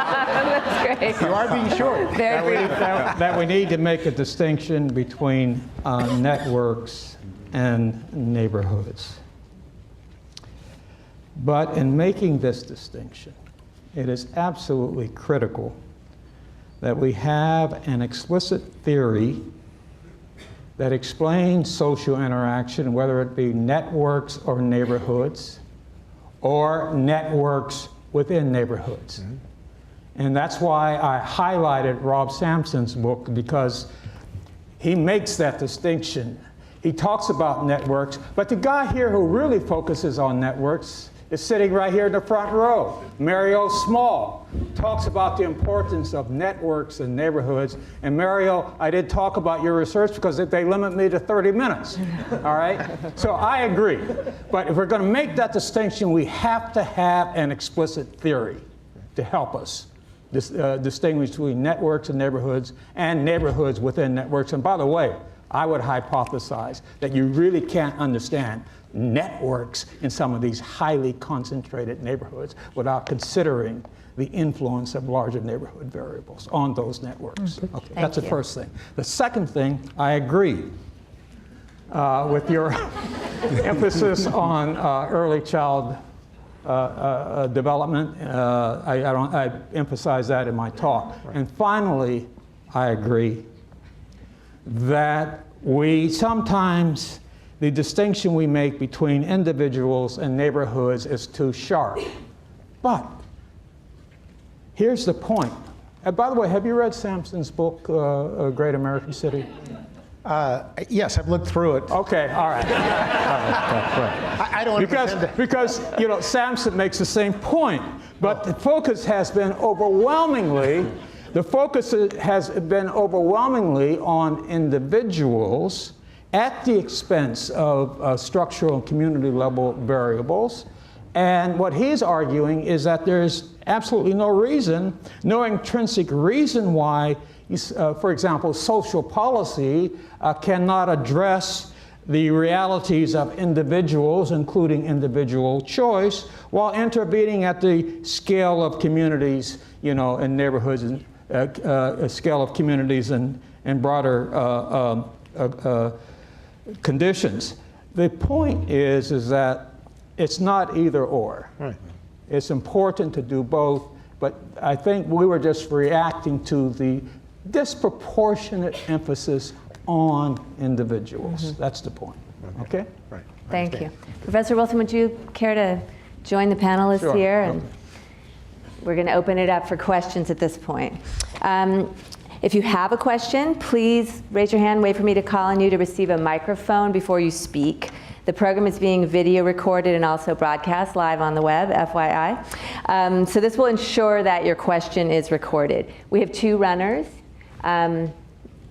great. You are being short. Very brief. That we need to make a distinction between networks and neighborhoods. But in making this distinction, it is absolutely critical that we have an explicit theory that explains social interaction, whether it be networks or neighborhoods, or networks within neighborhoods. And that's why I highlighted Rob Sampson's book, because he makes that distinction. He talks about networks, but the guy here who really focuses on networks is sitting right here in the front row. Mario Small talks about the importance of networks and neighborhoods. And Mario, I did talk about your research because they limit me to 30 minutes, all right? So I agree. But if we're going to make that distinction, we have to have an explicit theory to help us distinguish between networks and neighborhoods within networks. And by the way, I would hypothesize that you really can't understand networks in some of these highly concentrated neighborhoods without considering the influence of larger neighborhood variables on those networks. Okay, that's the first thing. The second thing, I agree with your emphasis on early child development. I emphasize that in my talk. Right. And finally, I agree that we sometimes, the distinction we make between individuals and neighborhoods is too sharp. But here's the point. By the way, have you read Sampson's book, A Great American City? Yes, I've looked through it. Okay, all right. I don't want to pretend that. Because, you know, Sampson makes the same point, but the focus has been overwhelmingly on individuals at the expense of structural and community level variables. And what he's arguing is that there's absolutely no intrinsic reason why, for example, social policy cannot address the realities of individuals, including individual choice, while intervening at the scale of communities, you know, and neighborhoods, and scale of communities and broader conditions. The point is that it's not either or. Right. It's important to do both, but I think we were just reacting to the disproportionate emphasis on individuals. That's the point. Okay? Right. Thank you. Professor Wilson, would you care to join the panelists Sure. here? And we're going to open it up for questions at this point. If you have a question, please raise your hand, wait for me to call on you to receive a microphone before you speak. The program is being video recorded and also broadcast live on the web, FYI. So this will ensure that your question is recorded. We have two runners in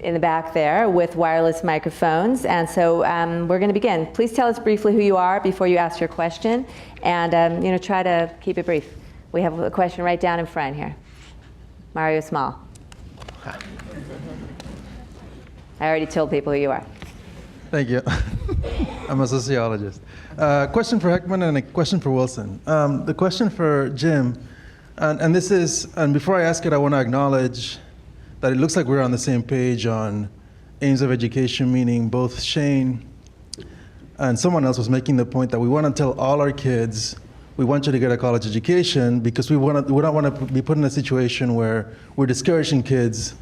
the back there with wireless microphones. And so we're going to begin. Please tell us briefly who you are before you ask your question, and try to keep it brief. We have a question right down in front here. Mario Small. I already told people who you are. Thank you. I'm a sociologist. Question for Heckman and a question for Wilson. The question for Jim, and this is, and before I ask it, I want to acknowledge that it looks like we're on the same page on aims of education, meaning both Shane and someone else was making the point that we want to tell all our kids, we want you to get a college education because we don't want to be put in a situation where we're discouraging kids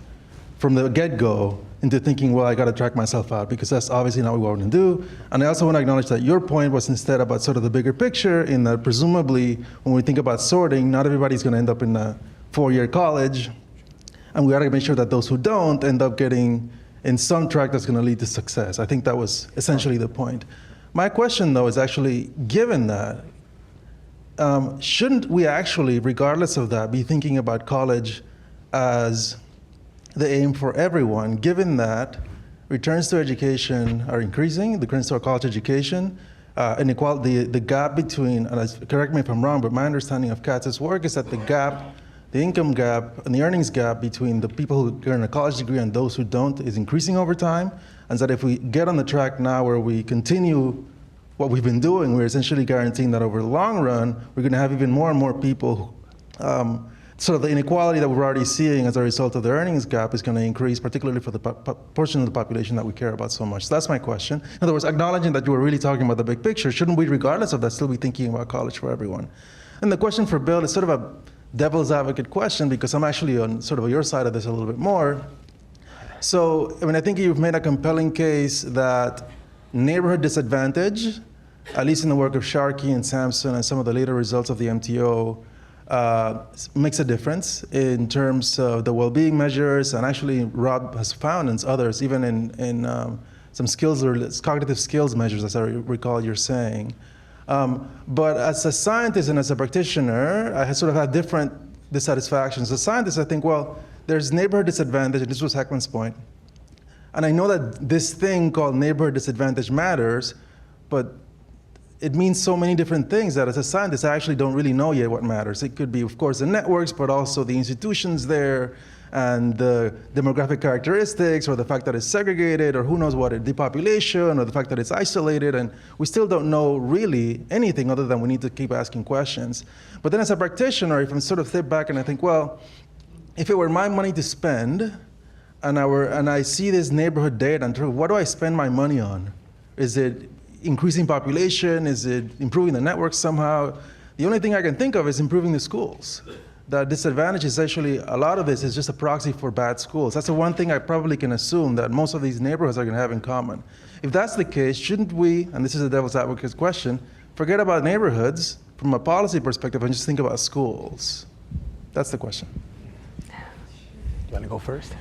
from the get-go into thinking, well, I got to track myself out, because that's obviously not what we want to do. And I also want to acknowledge that your point was instead about sort of the bigger picture, in that presumably when we think about sorting, not everybody's going to end up in a 4-year college, and we got to make sure that those who don't end up getting in some track that's going to lead to success. I think that was essentially the point. My question, though, is actually, given that, shouldn't we actually, regardless of that, be thinking about college as the aim for everyone, given that returns to education are increasing, the returns to our college education, inequality, the gap between, and correct me if I'm wrong, but my understanding of Katz's work is that the gap, the income gap and the earnings gap between the people who earn a college degree and those who don't is increasing over time, and that if we get on the track now where we continue what we've been doing, we're essentially guaranteeing that over the long run, we're going to have even more and more people who, sort of the inequality that we're already seeing as a result of the earnings gap is going to increase, particularly for the portion of the population that we care about so much. So that's my question. In other words, acknowledging that you were really talking about the big picture, shouldn't we, regardless of that, still be thinking about college for everyone? And the question for Bill is sort of a devil's advocate question, because I'm actually on sort of your side of this a little bit more. So, I mean, I think you've made a compelling case that neighborhood disadvantage, at least in the work of Sharkey and Sampson and some of the later results of the MTO, makes a difference in terms of the well-being measures, and actually Rob has found, and others, even in some skills or cognitive skills measures, as I recall you're saying. But as a scientist and as a practitioner, I sort of had different dissatisfactions. As a scientist, I think, well, there's neighborhood disadvantage, and this was Heckman's point. And I know that this thing called neighborhood disadvantage matters, but it means so many different things that as a scientist, I actually don't really know yet what matters. It could be, of course, the networks, but also the institutions there, and the demographic characteristics, or the fact that it's segregated, or who knows what, depopulation, or the fact that it's isolated, and we still don't know really anything other than we need to keep asking questions. But then as a practitioner, if I sort of step back and I think, well, if it were my money to spend, and I see this neighborhood data, and what do I spend my money on? Is it increasing population? Is it improving the network somehow? The only thing I can think of is improving the schools. The disadvantage is actually, a lot of this is just a proxy for bad schools. That's the one thing I probably can assume that most of these neighborhoods are going to have in common. If that's the case, shouldn't we, and this is a devil's advocate question, forget about neighborhoods from a policy perspective and just think about schools? That's the question. You want to go first?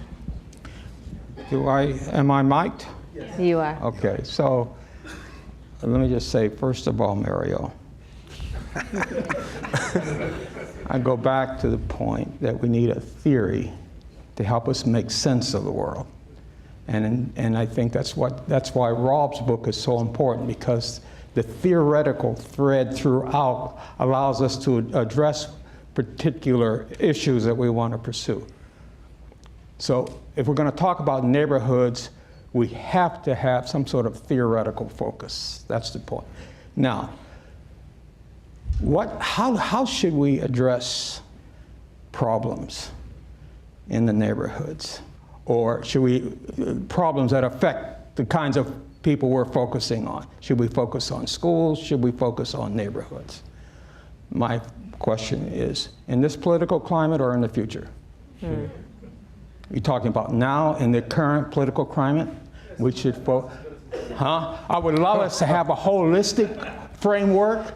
Am I mic'd? Yes. You are. Okay, so let me just say, first of all, Mario, I go back to the point that we need a theory to help us make sense of the world. And I think that's why Rob's book is so important, because the theoretical thread throughout allows us to address particular issues that we want to pursue. So if we're going to talk about neighborhoods, we have to have some sort of theoretical focus. That's the point. Now, how should we address problems in the neighborhoods? Or should we, problems that affect the kinds of people we're focusing on? Should we focus on schools? Should we focus on neighborhoods? My question is, in this political climate or in the future? You're talking about now in the current political climate? We should I would love us to have a holistic framework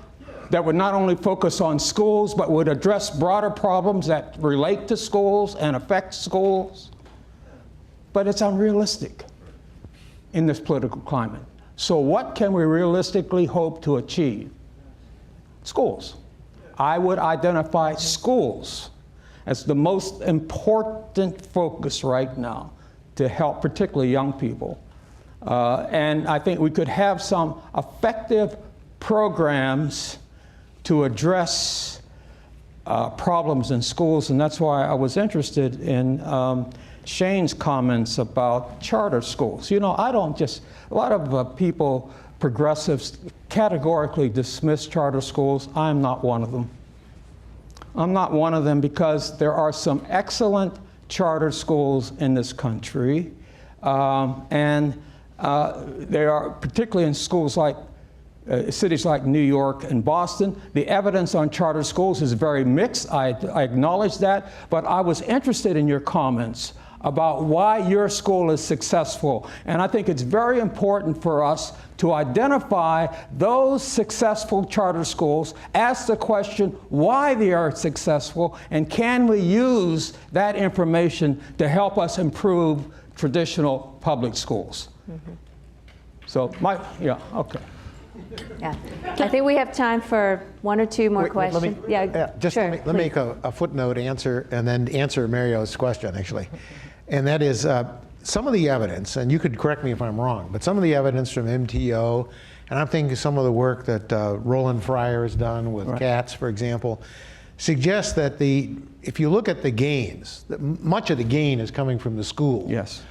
that would not only focus on schools, but would address broader problems that relate to schools and affect schools. But it's unrealistic in this political climate. So what can we realistically hope to achieve? Schools. I would identify schools as the most important focus right now to help particularly young people. And I think we could have some effective programs to address problems in schools, and that's why I was interested in Shane's comments about charter schools. You know, I don't just, a lot of people, progressives, categorically dismiss charter schools. I'm not one of them. I'm not one of them because there are some excellent charter schools in this country, and they are, particularly in schools like cities like New York and Boston. The evidence on charter schools is very mixed. I acknowledge that, but I was interested in your comments about why your school is successful. And I think it's very important for us to identify those successful charter schools, ask the question why they are successful, and can we use that information to help us improve traditional public schools? Mm-hmm. So okay. Yeah, I think we have time for one or two more questions. Let me make a footnote answer, and then answer Mario's question, actually. And that is, some of the evidence, and you could correct me if I'm wrong, but some of the evidence from MTO, and I'm thinking some of the work that Roland Fryer has done with cats, for example, suggests that if you look at the gains, much of the gain is coming from the school. Yes.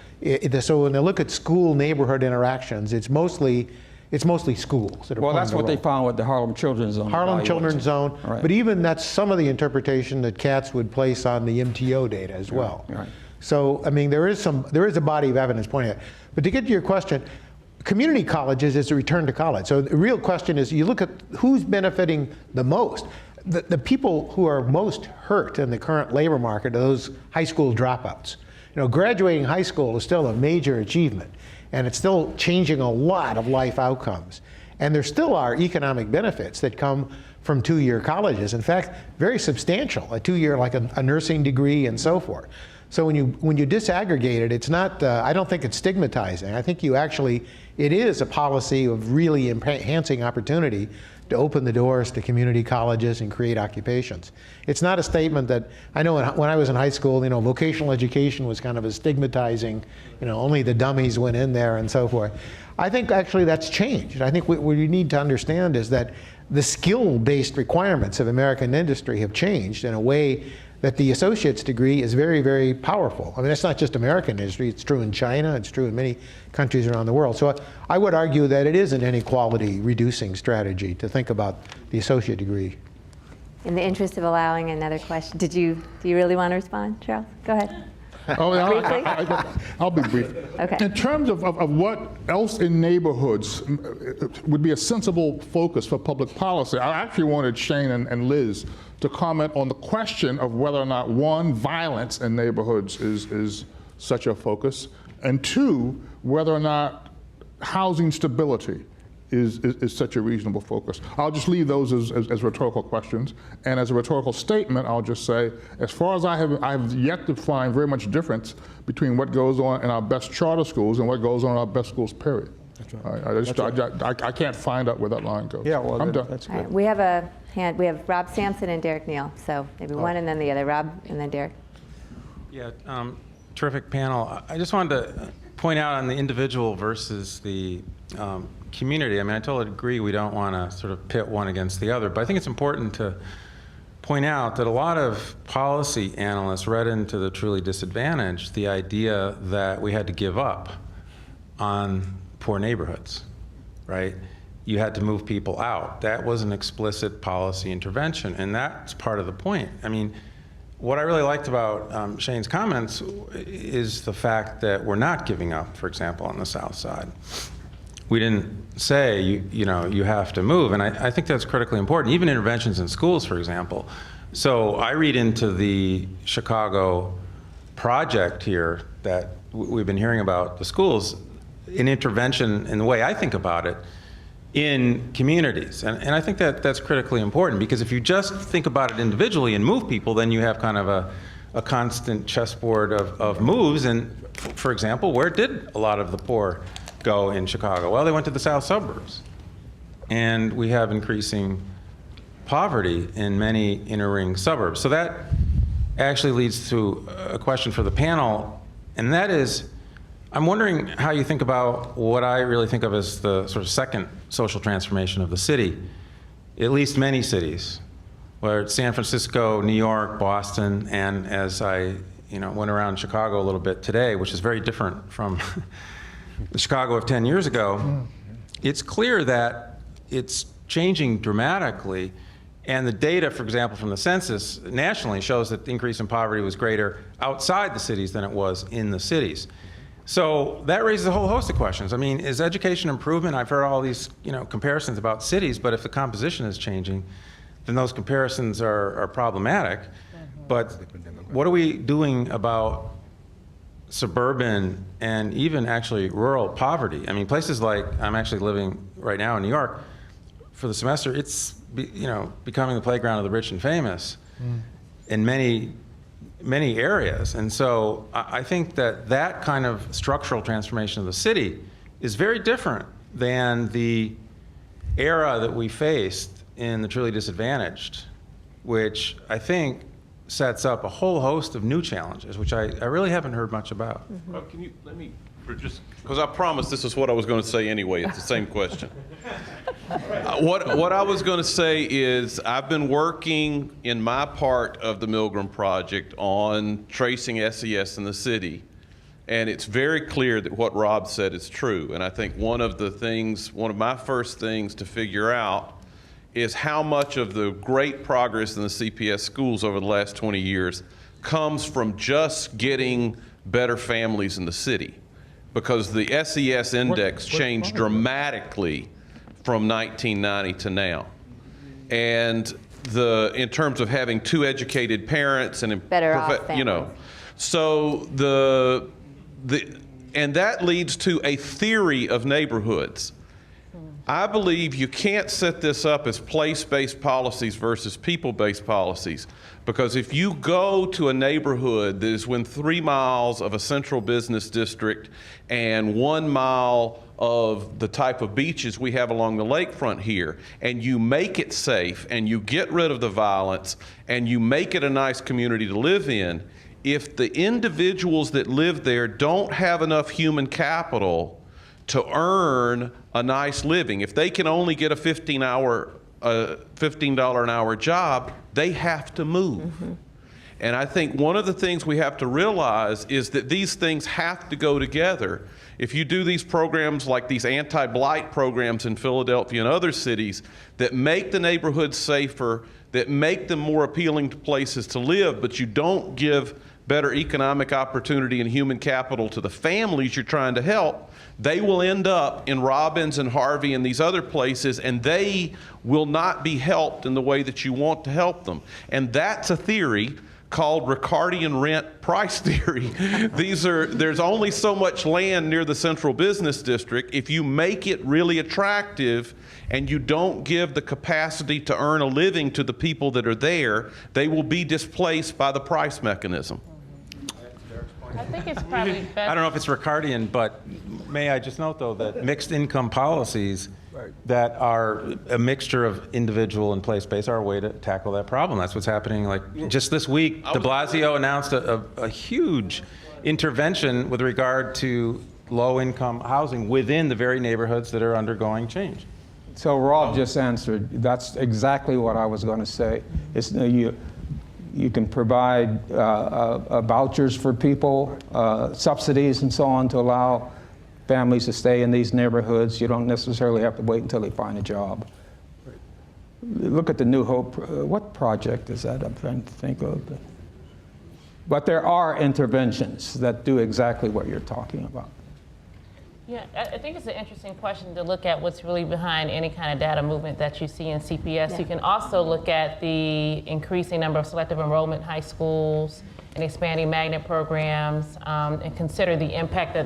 So when they look at school-neighborhood interactions, it's mostly schools that are Well, playing that's the what they role. found with the Harlem Children's Zone. Harlem Children's Zone, Right. but even that's some of the interpretation that Katz would place on the MTO data as well. Right. So, I mean, there is a body of evidence pointing at it. But to get to your question, community colleges is a return to college. So the real question is, you look at who's benefiting the most. The people who are most hurt in the current labor market are those high school dropouts. You know, graduating high school is still a major achievement, and it's still changing a lot of life outcomes. And there still are economic benefits that come from two-year colleges. In fact, very substantial, a two-year, like a nursing degree and so forth. So when you disaggregate it, it's not, I don't think it's stigmatizing. I think it is a policy of really enhancing opportunity to open the doors to community colleges and create occupations. It's not a statement that, I know when I was in high school, you know, vocational education was kind of a stigmatizing, you know, only the dummies went in there and so forth. I think actually that's changed. I think what you need to understand is that the skill-based requirements of American industry have changed in a way that the associate's degree is very, very powerful. I mean, that's not just American industry, it's true in China, it's true in many countries around the world. So I would argue that it is an inequality reducing strategy to think about the associate degree. In the interest of allowing another question, do you really want to respond, Charles? Go ahead. Oh, Briefly? I'll be brief. Okay. In terms of what else in neighborhoods would be a sensible focus for public policy, I actually wanted Shane and Liz to comment on the question of whether or not, one, violence in neighborhoods is such a focus, and two, whether or not housing stability is such a reasonable focus. I'll just leave those as rhetorical questions, and as a rhetorical statement, I'll just say, as far as I have yet to find very much difference between what goes on in our best charter schools and what goes on in our best schools, period. That's right. I can't find out where that line goes. Yeah, well, I'm done. That's good. All right, we have a hand. We have Rob Sampson and Derek Neal. So maybe one and then the other. Rob and then Derek. Yeah, terrific panel. I just wanted to point out on the individual versus the community. I mean, I totally agree we don't want to sort of pit one against the other, but I think it's important to point out that a lot of policy analysts read into the truly disadvantaged the idea that we had to give up on poor neighborhoods, right? You had to move people out. That was an explicit policy intervention, and that's part of the point. I mean, what I really liked about Shane's comments is the fact that we're not giving up, for example, on the South Side. We didn't say, you know, you have to move, and I think that's critically important, even interventions in schools, for example. So I read into the Chicago project here that we've been hearing about the schools, an intervention in the way I think about it in communities. And I think that that's critically important, because if you just think about it individually and move people, then you have kind of a constant chessboard of moves. And for example, where did a lot of the poor go in Chicago? Well, they went to the south suburbs. And we have increasing poverty in many inner ring suburbs. So that actually leads to a question for the panel, and that is, I'm wondering how you think about what I really think of as the sort of second social transformation of the city. At least many cities whether it's San Francisco, New York, Boston, and as I went around Chicago a little bit today, which is very different from the Chicago of 10 years ago, it's clear that it's changing dramatically. And the data, for example, from the census nationally shows that the increase in poverty was greater outside the cities than it was in the cities. So that raises a whole host of questions. I mean, is education improvement? I've heard all these comparisons about cities, but if the composition is changing, then those comparisons are problematic. But what are we doing about suburban and even actually rural poverty? I mean, places like, I'm actually living right now in New York, for the semester, it's becoming the playground of the rich and famous in many areas. And so I think that kind of structural transformation of the city is very different than the era that we faced in the truly disadvantaged, which I think sets up a whole host of new challenges, which I really haven't heard much about. Well, can you let me, because I promised this is what I was going to say anyway. It's the same question. What I was going to say is I've been working in my part of the Milgram Project on tracing SES in the city, and it's very clear that what Rob said is true. And I think one of my first things to figure out is how much of the great progress in the CPS schools over the last 20 years comes from just getting better families in the city. Because the SES index changed dramatically from 1990 to now. And in terms of having two educated parents and better off families. So and that leads to a theory of neighborhoods. I believe you can't set this up as place-based policies versus people-based policies, because if you go to a neighborhood that is within 3 miles of a central business district and 1 mile of the type of beaches we have along the lakefront here, and you make it safe and you get rid of the violence and you make it a nice community to live in, if the individuals that live there don't have enough human capital to earn a nice living, if they can only get a $15 an hour job, they have to move. And I think one of the things we have to realize is that these things have to go together. If you do these programs like these anti-blight programs in Philadelphia and other cities that make the neighborhoods safer, that make them more appealing to places to live, but you don't give better economic opportunity and human capital to the families you're trying to help, they will end up in Robbins and Harvey and these other places, and they will not be helped in the way that you want to help them. And that's a theory called Ricardian rent price theory. There's only so much land near the central business district. If you make it really attractive and you don't give the capacity to earn a living to the people that are there, they will be displaced by the price mechanism. I think it's probably best. I don't know if it's Ricardian, but may I just note, though, that mixed income policies that are a mixture of individual and place-based are a way to tackle that problem. That's what's happening. Like just this week, de Blasio announced a huge intervention with regard to low-income housing within the very neighborhoods that are undergoing change. So Rob just answered. That's exactly what I was going to say. It's, you can provide vouchers for people, subsidies and so on to allow families to stay in these neighborhoods. You don't necessarily have to wait until they find a job. Look at the New Hope. What project is that? I'm trying to think of. But there are interventions that do exactly what you're talking about. Yeah, I think it's an interesting question to look at what's really behind any kind of data movement that you see in CPS. Yeah. You can also look at the increasing number of selective enrollment high schools and expanding magnet programs, and consider the impact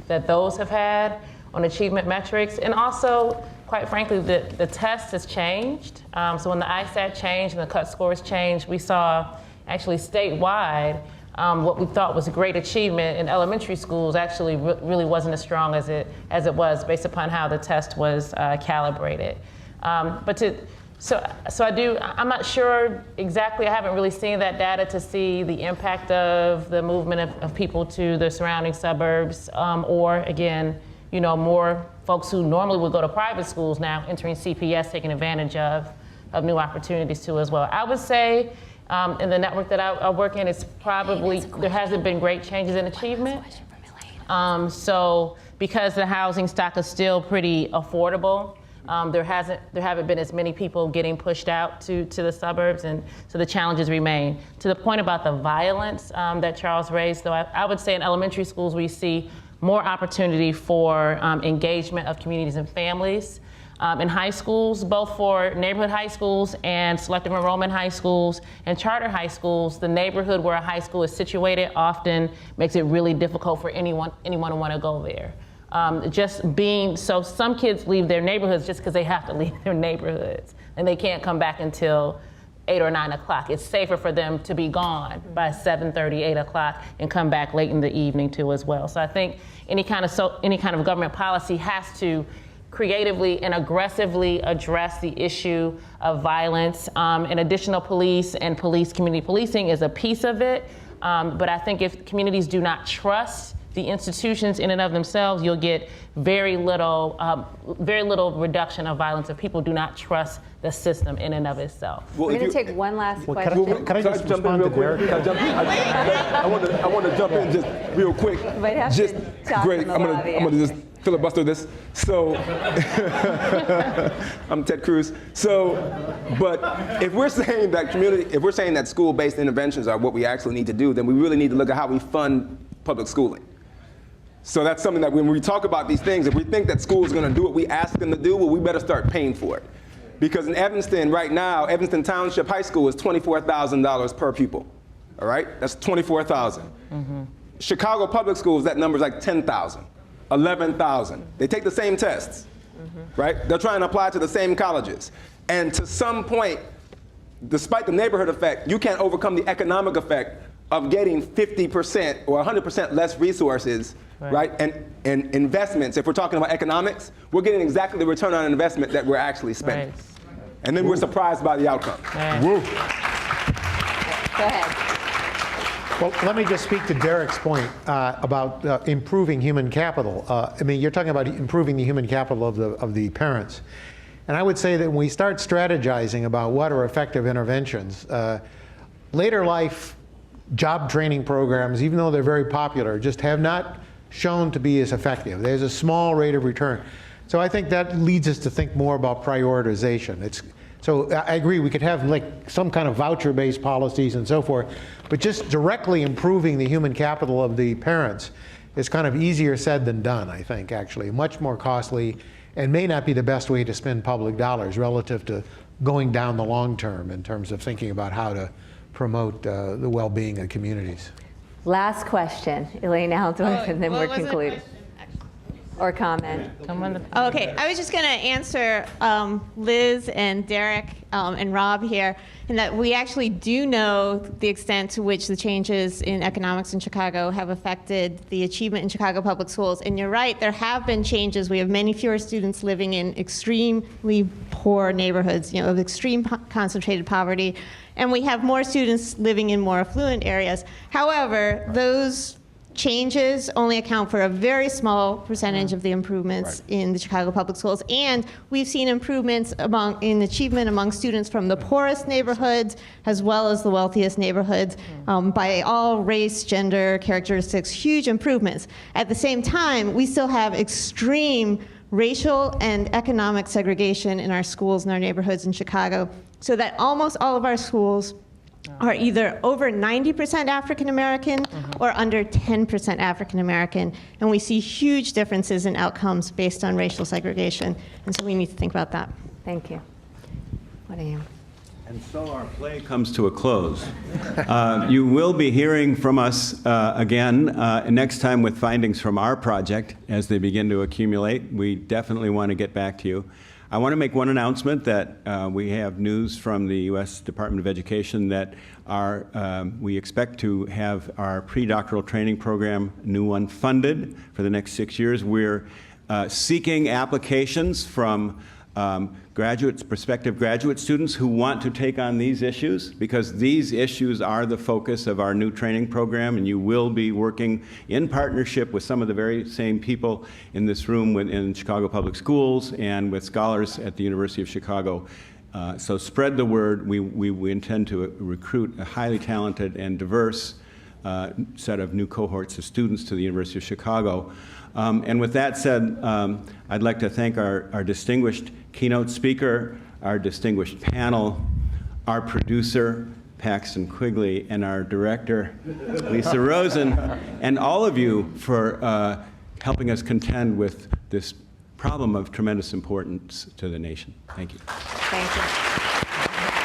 that those have had on achievement metrics. And also, quite frankly, the test has changed. So when the ISAT changed and the cut scores changed, we saw actually statewide what we thought was a great achievement in elementary schools actually really wasn't as strong as it was based upon how the test was calibrated. I'm not sure exactly, I haven't really seen that data to see the impact of the movement of people to the surrounding suburbs, or again, more folks who normally would go to private schools now entering CPS, taking advantage of new opportunities too as well. I would say in the network that I work in, it's probably, there hasn't been great changes in achievement. So because the housing stock is still pretty affordable, there haven't been as many people getting pushed out to the suburbs, and so the challenges remain. To the point about the violence that Charles raised, though, I would say in elementary schools we see more opportunity for engagement of communities and families. In high schools, both for neighborhood high schools and selective enrollment high schools and charter high schools, the neighborhood where a high school is situated often makes it really difficult for anyone to want to go there. So some kids leave their neighborhoods just because they have to leave their neighborhoods, and they can't come back until 8 or 9 o'clock. It's safer for them to be gone by 7:30, 8 o'clock, and come back late in the evening too as well. So I think any kind of government policy has to creatively and aggressively address the issue of violence. And additional police and community policing is a piece of it. But I think if communities do not trust the institutions in and of themselves, you'll get very little reduction of violence if people do not trust the system in and of itself. Well, We're going to take one last question. Can I just jump in respond real to quick? Derek? Can I jump in? I want to jump in just real quick. You might have Just to talk great. in the I'm lobby, gonna just filibuster this. So I'm Ted Cruz. So, but if we're saying that school-based interventions are what we actually need to do, then we really need to look at how we fund public schooling. So that's something that when we talk about these things, if we think that school is going to do what we ask them to do, well, we better start paying for it. Because in Evanston right now, Evanston Township High School is $24,000 per pupil. All right? That's $24,000. Chicago Public Schools, that number is like 10,000, 11,000. They take the same tests, right? They're trying to apply to the same colleges. And to some point, despite the neighborhood effect, you can't overcome the economic effect of getting 50% or 100% less resources, right? And investments. If we're talking about economics, we're getting exactly the return on investment that we're actually spending. Right. And then we're surprised by the outcome. Go ahead. Well, let me just speak to Derek's point about improving human capital. I mean, you're talking about improving the human capital of the parents. And I would say that when we start strategizing about what are effective interventions, later life job training programs, even though they're very popular, just have not shown to be as effective. There's a small rate of return. So I think that leads us to think more about prioritization. So I agree, we could have like some kind of voucher-based policies and so forth, but just directly improving the human capital of the parents is kind of easier said than done, I think, actually. Much more costly and may not be the best way to spend public dollars relative to going down the long term in terms of thinking about how to promote the well-being of communities. Last question, Elaine Aldorf, and then we're concluding. Or comment. Okay, I was just going to answer Liz and Derek and Rob here, in that we actually do know the extent to which the changes in economics in Chicago have affected the achievement in Chicago public schools. And you're right, there have been changes. We have many fewer students living in extremely poor neighborhoods, of extreme concentrated poverty, and we have more students living in more affluent areas. However, those changes only account for a very small percentage of the improvements in the Chicago public schools. And we've seen improvements in achievement among students from the poorest neighborhoods as well as the wealthiest neighborhoods by all race, gender characteristics, huge improvements. At the same time, we still have extreme racial and economic segregation in our schools and our neighborhoods in Chicago, so that almost all of our schools are either over 90% African American or under 10% African American. And we see huge differences in outcomes based on racial segregation. And so we need to think about that. Thank you. What are you? And so our play comes to a close. You will be hearing from us again next time with findings from our project as they begin to accumulate. We definitely want to get back to you. I want to make one announcement that we have news from the U.S. Department of Education that we expect to have our pre-doctoral training program, new one, funded for the next 6 years. We're seeking applications from prospective graduate students who want to take on these issues, because these issues are the focus of our new training program, and you will be working in partnership with some of the very same people in this room in Chicago Public Schools and with scholars at the University of Chicago So spread the word. We intend to recruit a highly talented and diverse set of new cohorts of students to the University of Chicago. And with that said, I'd like to thank our distinguished keynote speaker, our distinguished panel, our producer, Paxton Quigley, and our director, Lisa Rosen, and all of you for helping us contend with this problem of tremendous importance to the nation. Thank you. Thank you.